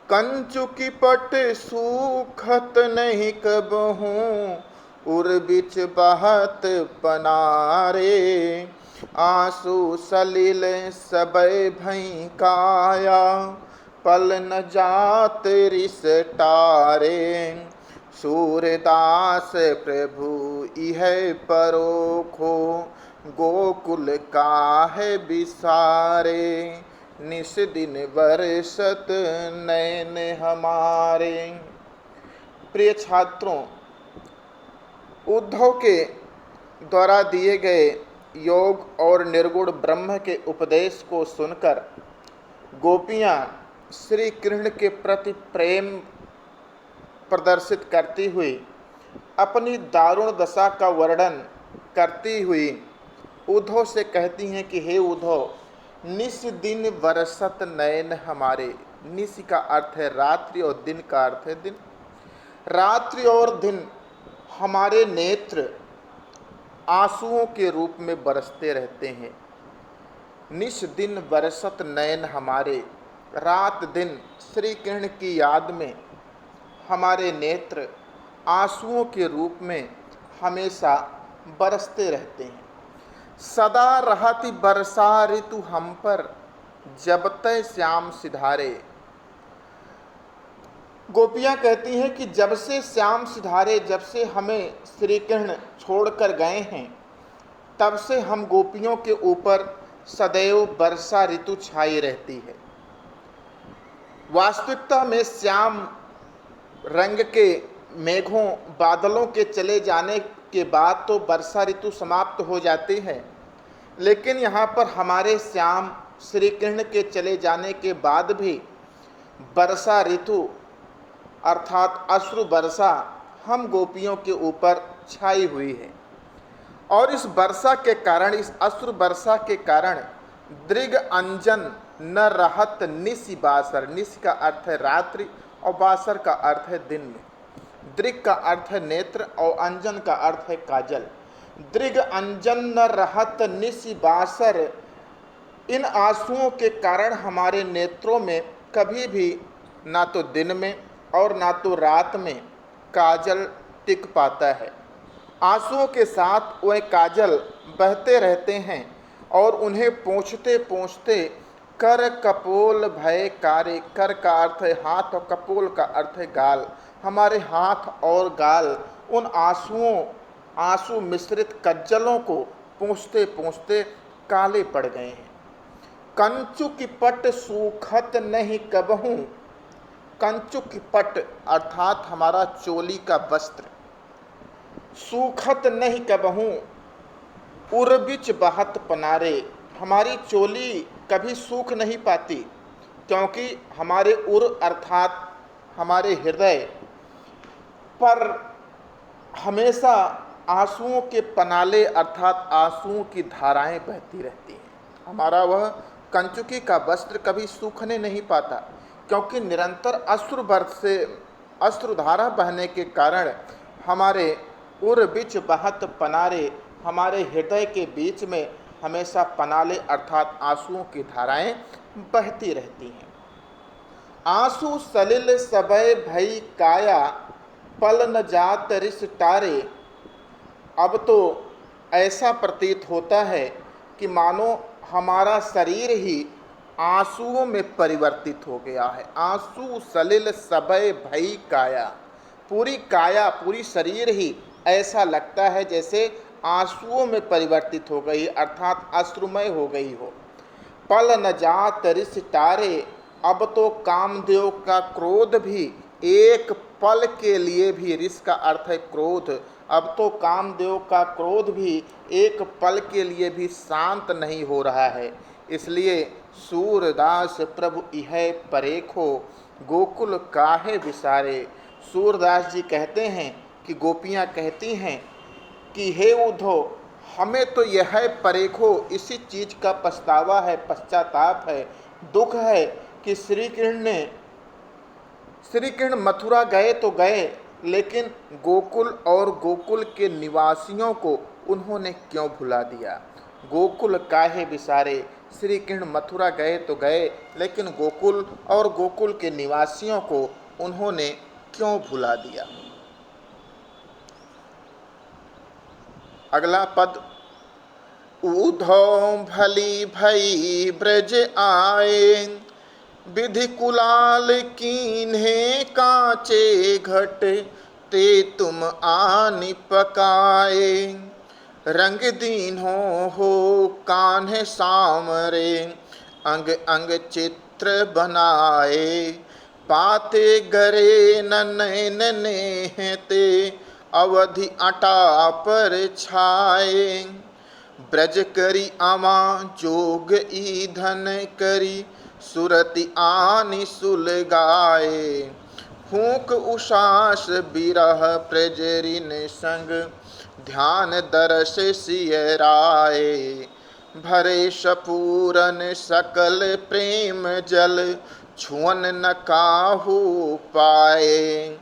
कंचु की पट सूखत नहीं कबहूँ, उर बिच बहत पनारे। आंसू सलिल सबय भई काया, पल न जात रिस टारे। सूरदास प्रभु इह परोखो, गोकुल काहे बिसारे। निस दिन बरसत नैन हमारे। प्रिय छात्रों, उद्धव के द्वारा दिए गए योग और निर्गुण ब्रह्म के उपदेश को सुनकर गोपियाँ श्री कृष्ण के प्रति प्रेम प्रदर्शित करती हुई अपनी दारुण दशा का वर्णन करती हुई उद्धव से कहती हैं कि हे उद्धव, निस दिन बरसत नयन हमारे। निस का अर्थ है रात्रि और दिन का अर्थ है दिन। रात्रि और दिन हमारे नेत्र आंसुओं के रूप में बरसते रहते हैं। निस दिन बरसत नयन हमारे, रात दिन श्री कृष्ण की याद में हमारे नेत्र आंसुओं के रूप में हमेशा बरसते रहते हैं। सदा रहती बरसा ऋतु हम पर, जब तय श्याम सिधारे। गोपियाँ कहती हैं कि जब से श्याम सिधारे, जब से हमें श्री कृष्ण छोड़कर गए हैं, तब से हम गोपियों के ऊपर सदैव वर्षा ऋतु छाई रहती है। वास्तविकता में श्याम रंग के मेघों, बादलों के चले जाने के बाद तो वर्षा ऋतु समाप्त हो जाती है, लेकिन यहाँ पर हमारे श्याम श्री कृष्ण के चले जाने के बाद भी वर्षा ऋतु अर्थात अश्रु वर्षा हम गोपियों के ऊपर छाई हुई है। और इस वर्षा के कारण, इस अश्रु वर्षा के कारण दृग अंजन न रहत निसि बासर। निस का अर्थ है रात्रि और बासर का अर्थ है दिन में। दृग का अर्थ है नेत्र और अंजन का अर्थ है काजल। दृग अंजन न रहत निसि बासर। इन आंसुओं के कारण हमारे नेत्रों में कभी भी ना तो दिन में और ना तो रात में काजल टिक पाता है। आंसुओं के साथ वह काजल बहते रहते हैं और उन्हें पोंछते पोंछते कर कपोल भय कारे। कर का अर्थ है हाथ और कपोल का अर्थ है गाल। हमारे हाथ और गाल उन आंसू मिश्रित कज्जलों को पोंछते पोंछते काले पड़ गए हैं। कंचु की पट सूखत नहीं कबहूँ, कंचुक पट अर्थात हमारा चोली का वस्त्र, सूखत नहीं कबहू उर्बिच बहत पनारे, हमारी चोली कभी सूख नहीं पाती, क्योंकि हमारे उर अर्थात हमारे हृदय पर हमेशा आंसुओं के पनाले अर्थात आंसुओं की धाराएं बहती रहती हैं। हमारा वह कंचुकी का वस्त्र कभी सूखने नहीं पाता, क्योंकि निरंतर अश्रुधारा बहने के कारण हमारे उर बिच बहत पनारे, हमारे हृदय के बीच में हमेशा पनाले अर्थात आंसुओं की धाराएं बहती रहती हैं। आंसू सलिल सबय भई काया, पल न जात रिस टारे। अब तो ऐसा प्रतीत होता है कि मानो हमारा शरीर ही आंसुओं में परिवर्तित हो गया है। आंसू सलिल सबय भई काया, पूरी काया पूरी शरीर ही ऐसा लगता है जैसे आंसुओं में परिवर्तित हो गई अर्थात अश्रुमय हो गई हो। पल न जात रिस टारे, अब तो कामदेव का क्रोध भी एक पल के लिए भी, रिस का अर्थ है क्रोध, अब तो कामदेव का क्रोध भी एक पल के लिए भी शांत नहीं हो रहा है। इसलिए सूरदास प्रभु इह परेखो, गोकुल काहे विसारे। सूरदास जी कहते हैं कि गोपियाँ कहती हैं कि हे उद्धव, हमें तो यह परेखो, इसी चीज़ का पछतावा है, पश्चाताप है, दुख है कि श्री कृष्ण मथुरा गए तो गए, लेकिन गोकुल और गोकुल के निवासियों को उन्होंने क्यों भुला दिया। गोकुल काहे विसारे, श्री कृष्ण मथुरा गए तो गए, लेकिन गोकुल और गोकुल के निवासियों को उन्होंने क्यों भुला दिया। अगला पद, उद्धव भली भई ब्रज आए, विधि कुलाल कीन्हे कांचे घट, ते तुम आनि पकाए। रंग दीन्हो हो कान्हे सामरे, अंग अंग चित्र बनाए। पाते गरे नैन नेहते, अवधि अटा पर छाए। ब्रज करी आमा जोग ईधन करी, सुरति आनि सुलगाए। फूक उषास बिरह प्रजरिन संग, ध्यान दरस सियराए। भरे सपूरन सकल प्रेम जल, छुअन न काहू पाए।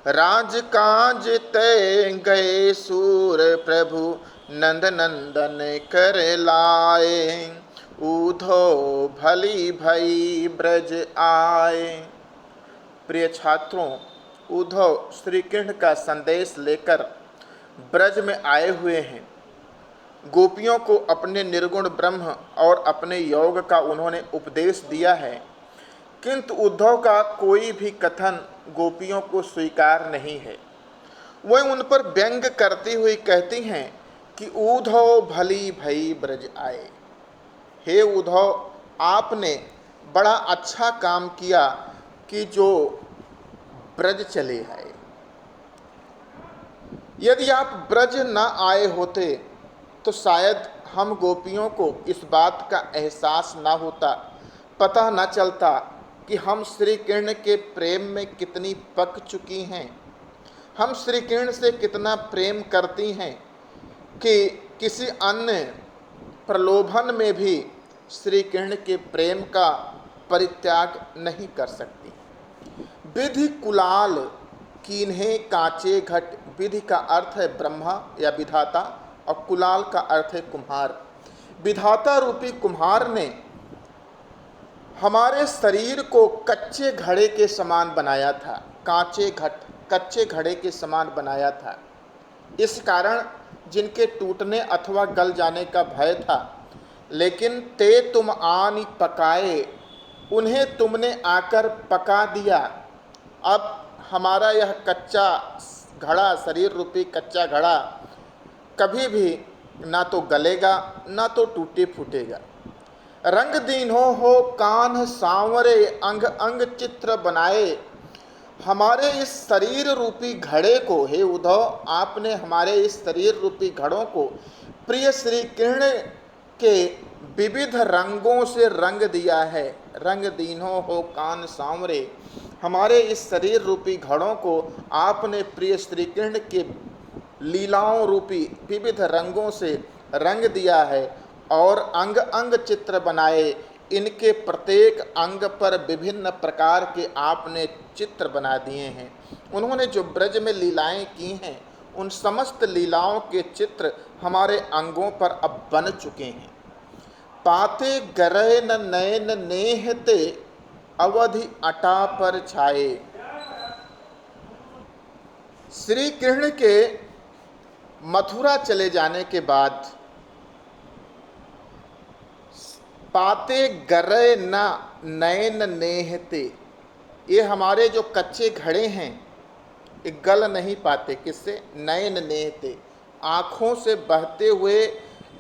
राजकाज तय गए सूर प्रभु, नंद नंदन कर लाए। उद्धव भली भई ब्रज आए। प्रिय छात्रों, उद्धव श्री कृष्ण का संदेश लेकर ब्रज में आए हुए हैं। गोपियों को अपने निर्गुण ब्रह्म और अपने योग का उन्होंने उपदेश दिया है, किंतु उद्धव का कोई भी कथन गोपियों को स्वीकार नहीं है। वह उन पर व्यंग करती हुई कहती हैं कि उद्धव भली भई ब्रज आए। हे उद्धव, आपने बड़ा अच्छा काम किया कि जो ब्रज चले आए। यदि आप ब्रज न आए होते तो शायद हम गोपियों को इस बात का एहसास न होता, पता न चलता कि हम श्री कृष्ण के प्रेम में कितनी पक चुकी हैं, हम श्री कृष्ण से कितना प्रेम करती हैं कि किसी अन्य प्रलोभन में भी श्री कृष्ण के प्रेम का परित्याग नहीं कर सकती। विधि कुलाल कीन्हे कांचे घट, विधि का अर्थ है ब्रह्मा या विधाता और कुलाल का अर्थ है कुम्हार। विधाता रूपी कुम्हार ने हमारे शरीर को कच्चे घड़े के समान बनाया था, कच्चे घड़े के समान बनाया था। इस कारण जिनके टूटने अथवा गल जाने का भय था, लेकिन ते तुम आनि पकाए, उन्हें तुमने आकर पका दिया। अब हमारा यह कच्चा घड़ा, शरीर रूपी कच्चा घड़ा कभी भी ना तो गलेगा ना तो टूटे फूटेगा। रंग दीन्हो हो कान्ह सांवरे, अंग अंग चित्र बनाए। हमारे इस शरीर रूपी घड़े को, हे उद्धव, आपने हमारे इस शरीर रूपी घड़ों को प्रिय श्री कृष्ण के विविध रंगों से रंग दिया है। रंग दीन्हो हो कान सांवरे, हमारे इस शरीर रूपी घड़ों को आपने प्रिय श्री कृष्ण के लीलाओं रूपी विविध रंगों से रंग दिया है और अंग अंग चित्र बनाए। इनके प्रत्येक अंग पर विभिन्न प्रकार के आपने चित्र बना दिए हैं। उन्होंने जो ब्रज में लीलाएं की हैं, उन समस्त लीलाओं के चित्र हमारे अंगों पर अब बन चुके हैं। पाते गरह न नयन नेहते, अवधि अटा पर छाए। श्री कृष्ण के मथुरा चले जाने के बाद पाते गरय न नयन नेहते, ये हमारे जो कच्चे घड़े हैं ये गल नहीं पाते। किससे? नयन नेहते, आँखों से बहते हुए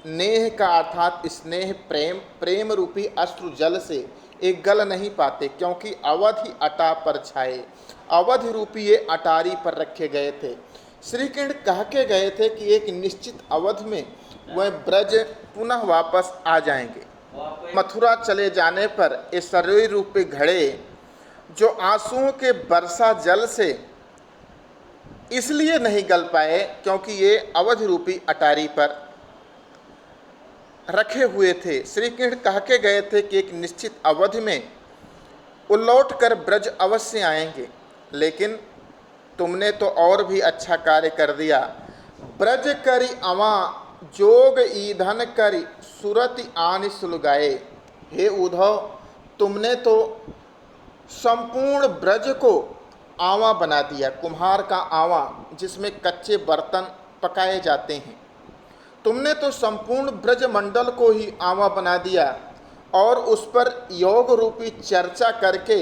नेह का अर्थात स्नेह प्रेम, प्रेम रूपी अश्रु जल से एक गल नहीं पाते, क्योंकि अवधि अटा पर छाए, अवधि रूपी ये अटारी पर रखे गए थे। श्री कृष्ण कह के गए थे कि एक निश्चित अवधि में वह ब्रज पुनः वापस आ जाएंगे। मथुरा चले जाने पर ये शरीर रूपी घड़े जो आंसुओं के वर्षा जल से इसलिए नहीं गल पाए क्योंकि ये अवधि रूपी अटारी पर रखे हुए थे। श्री कृष्ण कह के गए थे कि एक निश्चित अवधि में वो लौट कर ब्रज अवश्य आएंगे, लेकिन तुमने तो और भी अच्छा कार्य कर दिया। ब्रज करी अवा जोग ईंधन करी सुरति आनि सुलगाए। हे उद्धव, तुमने तो संपूर्ण ब्रज को आवा बना दिया, कुम्हार का आवा जिसमें कच्चे बर्तन पकाए जाते हैं। तुमने तो संपूर्ण ब्रज मंडल को ही आवा बना दिया और उस पर योग रूपी चर्चा करके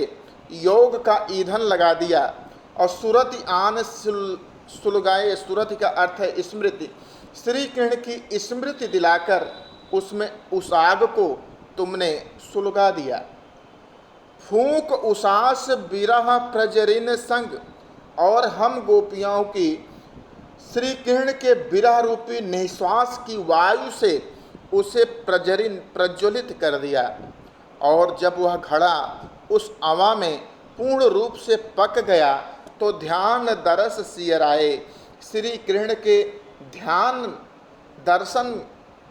योग का ईंधन लगा दिया और सुरति आन सुलगाए। सुरति का अर्थ है स्मृति। श्री कृष्ण की स्मृति दिलाकर उसमें उस आग को तुमने सुलगा दिया। फूंक उसास बिरह प्रजरिन संग, और हम गोपियों की श्री कृष्ण के विरह रूपी निश्वास की वायु से उसे प्रज्वलित कर दिया। और जब वह घड़ा उस अवा में पूर्ण रूप से पक गया तो ध्यान दरस सियराए। श्री कृष्ण के ध्यान दर्शन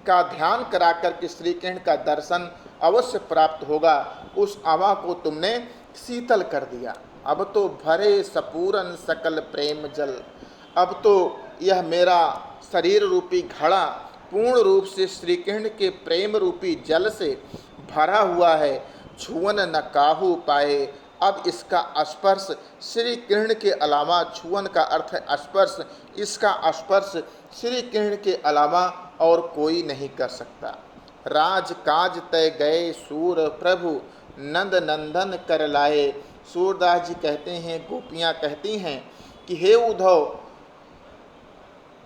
का ध्यान करा करके श्री कृष्ण का दर्शन अवश्य प्राप्त होगा। उस अवा को तुमने शीतल कर दिया। अब तो भरे सपूरन सकल प्रेम जल, अब तो यह मेरा शरीर रूपी घड़ा पूर्ण रूप से श्री कृष्ण के प्रेम रूपी जल से भरा हुआ है। छुअन न काहू पाए, अब इसका स्पर्श श्री कृष्ण के अलावा, छुअन का अर्थ है स्पर्श, इसका स्पर्श श्री कृष्ण के अलावा और कोई नहीं कर सकता। राज काज तय गए सूर प्रभु, नंद नंदन कर लाए। सूरदास जी कहते हैं, गोपियाँ कहती हैं कि हे उद्धव,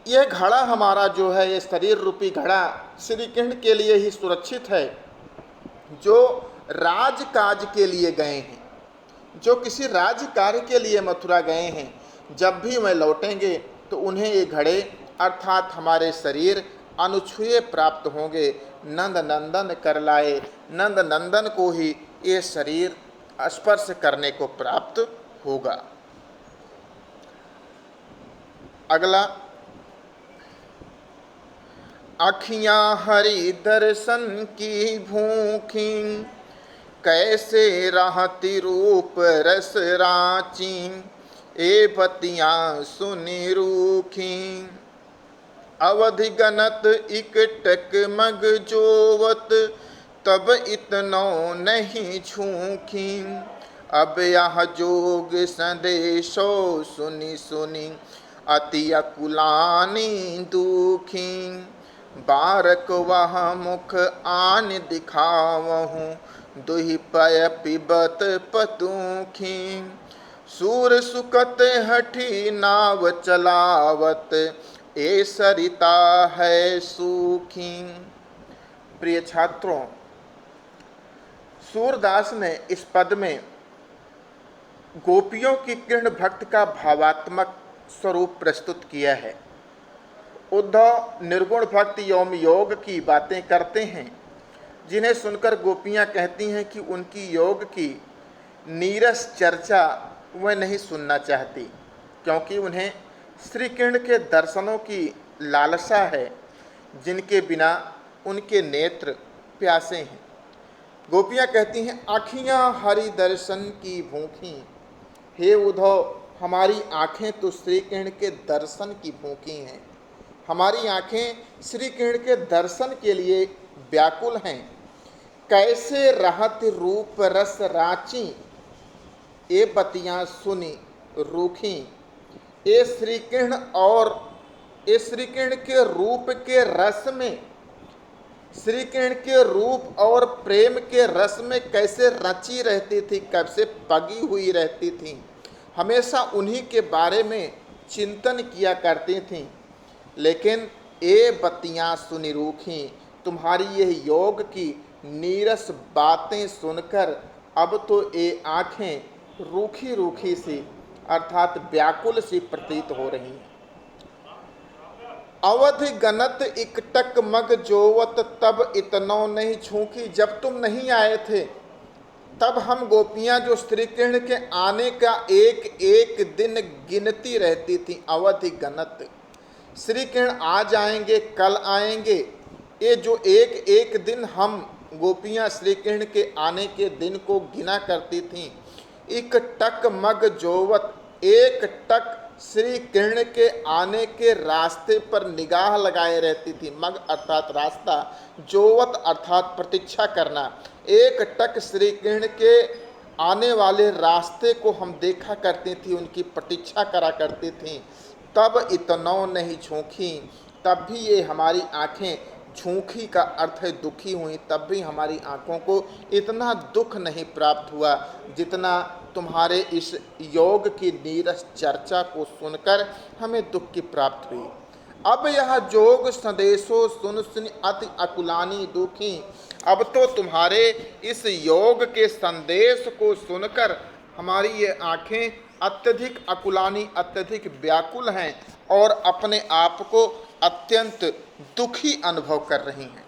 यह घड़ा हमारा जो है, ये शरीर रूपी घड़ा श्री कृष्ण के लिए ही सुरक्षित है, जो राजकाज के लिए गए हैं, जो किसी राज्य कार्य के लिए मथुरा गए हैं। जब भी वह लौटेंगे तो उन्हें ये घड़े अर्थात हमारे शरीर अनुछुए प्राप्त होंगे। नंद नंदन कर लाए, नंद नंदन को ही ये शरीर स्पर्श करने को प्राप्त होगा। अगला, अखियाँ हरि दर्शन की भूखी, कैसे रहती रूप रस राची, ए बतियाँ सुनी रूखी। अवधि गनत इकटक मग जोवत, तब इतनो नहीं झूखी। अब यह जोग संदेशो सुनी सुनी, अति अकुलानी दुखी। बारक वह मुख आन दिखावहूँ, दुहि पय पिबत पतूखी। सूर सुकत हठी नाव चलावत, ए सरिता है सूखी। प्रिय छात्रों, सूरदास ने इस पद में गोपियों की कृष्ण भक्त का भावात्मक स्वरूप प्रस्तुत किया है। उद्धव निर्गुण भक्त यौम योग की बातें करते हैं, जिन्हें सुनकर गोपियां कहती हैं कि उनकी योग की नीरस चर्चा वह नहीं सुनना चाहती, क्योंकि उन्हें श्री कृष्ण के दर्शनों की लालसा है, जिनके बिना उनके नेत्र प्यासे हैं। गोपियां कहती हैं, आँखियाँ हरि दर्शन की भूखी। हे उद्धव, हमारी आँखें तो श्री कृष्ण के दर्शन की भूखी हैं। हमारी आँखें श्री कृष्ण के दर्शन के लिए व्याकुल हैं। कैसे रहत रूप रस राची, ए बतियाँ सुनी रूखी। ए श्री कृष्ण के रूप के रस में, श्री कृष्ण के रूप और प्रेम के रस में कैसे रची रहती थी, कब से पगी हुई रहती थी। हमेशा उन्हीं के बारे में चिंतन किया करती थी। लेकिन ए बतियाँ सुनी रूखी, तुम्हारी यह योग की नीरस बातें सुनकर अब तो ये आँखें रूखी रूखी सी अर्थात व्याकुल सी प्रतीत हो रही हैं। अवधि गनत इकटक मग जोवत, तब इतनो नहीं झूठी। जब तुम नहीं आए थे तब हम गोपियां जो श्री कृष्ण के आने का एक एक दिन गिनती रहती थी। अवधि गनत, श्री कृष्ण आ जाएंगे, कल आएंगे, ये जो एक एक दिन हम गोपियां श्री कृष्ण के आने के दिन को गिना करती थीं। एक टक मग जोवत, एक टक श्री कृष्ण के आने के रास्ते पर निगाह लगाए रहती थी। मग अर्थात रास्ता, जोवत अर्थात प्रतीक्षा करना। एक टक श्री कृष्ण के आने वाले रास्ते को हम देखा करती थी, उनकी प्रतीक्षा करा करती थी। तब इतनो नहीं झोंकी, तब भी ये हमारी आँखें, झूठी का अर्थ है दुखी हुई, तब भी हमारी आँखों को इतना दुख नहीं प्राप्त हुआ जितना तुम्हारे इस योग की नीरस चर्चा को सुनकर हमें दुख की प्राप्त हुई। अब यह जोग संदेशो सुन सुन अति अकुलानी दुखी। अब तो तुम्हारे इस योग के संदेश को सुनकर हमारी ये आँखें अत्यधिक अकुलानी, अत्यधिक व्याकुल हैं और अपने आप को अत्यंत दुखी अनुभव कर रही हैं।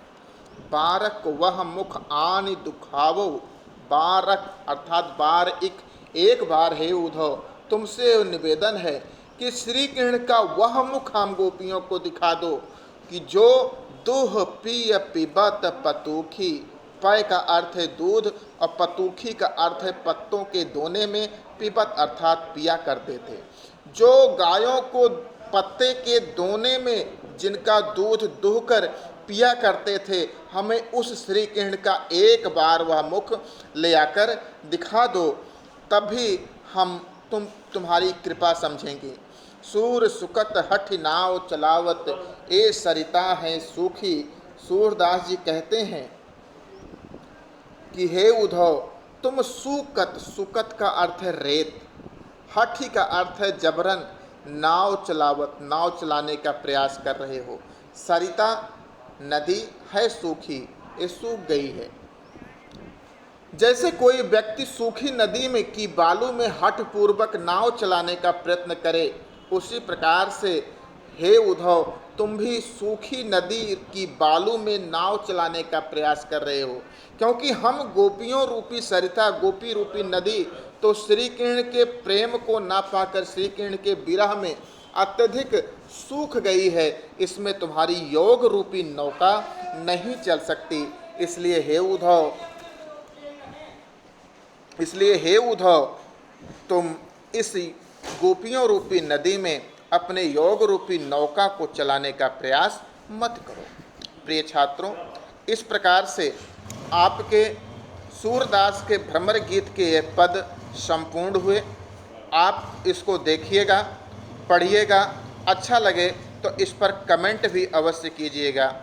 बारक वह मुख आनि दुखावो, बारक अर्थात बार एक बार है उद्धव, तुमसे निवेदन है कि श्री कृष्ण का वह मुख हम गोपियों को दिखा दो कि जो दुह पिय पिबत पतूखी। पय का अर्थ है दूध और पतूखी का अर्थ है पत्तों के दोने में, पिबत अर्थात पिया करते थे। जो गायों को पत्ते के दोने में जिनका दूध दुहकर पिया करते थे, हमें उस श्री कृष्ण का एक बार वह मुख ले आकर दिखा दो, तभी हम तुम्हारी कृपा समझेंगे। सूर सुकत हठ नाव चलावत, ए सरिता है सूखी। सूरदास जी कहते हैं कि हे उद्धव, तुम सुकत का अर्थ है रेत, हठी का अर्थ है जबरन नाव चलावत, नाव चलाने का प्रयास कर रहे हो। सरिता नदी है सूखी, ये सूख गई है। जैसे कोई व्यक्ति सूखी नदी में की बालू में हठ पूर्वक नाव चलाने का प्रयत्न करे, उसी प्रकार से हे उद्धव, तुम भी सूखी नदी की बालू में नाव चलाने का प्रयास कर रहे हो। क्योंकि हम गोपियों रूपी सरिता, गोपी रूपी नदी तो श्री कृष्ण के प्रेम को ना पाकर श्री कृष्ण के विरह में अत्यधिक सूख गई है, इसमें तुम्हारी योग रूपी नौका नहीं चल सकती। इसलिए हे उद्धव, तुम इस गोपियों रूपी नदी में अपने योग रूपी नौका को चलाने का प्रयास मत करो। प्रिय छात्रों, इस प्रकार से आपके सूरदास के भ्रमर गीत के ये पद संपूर्ण हुए। आप इसको देखिएगा, पढ़िएगा, अच्छा लगे तो इस पर कमेंट भी अवश्य कीजिएगा।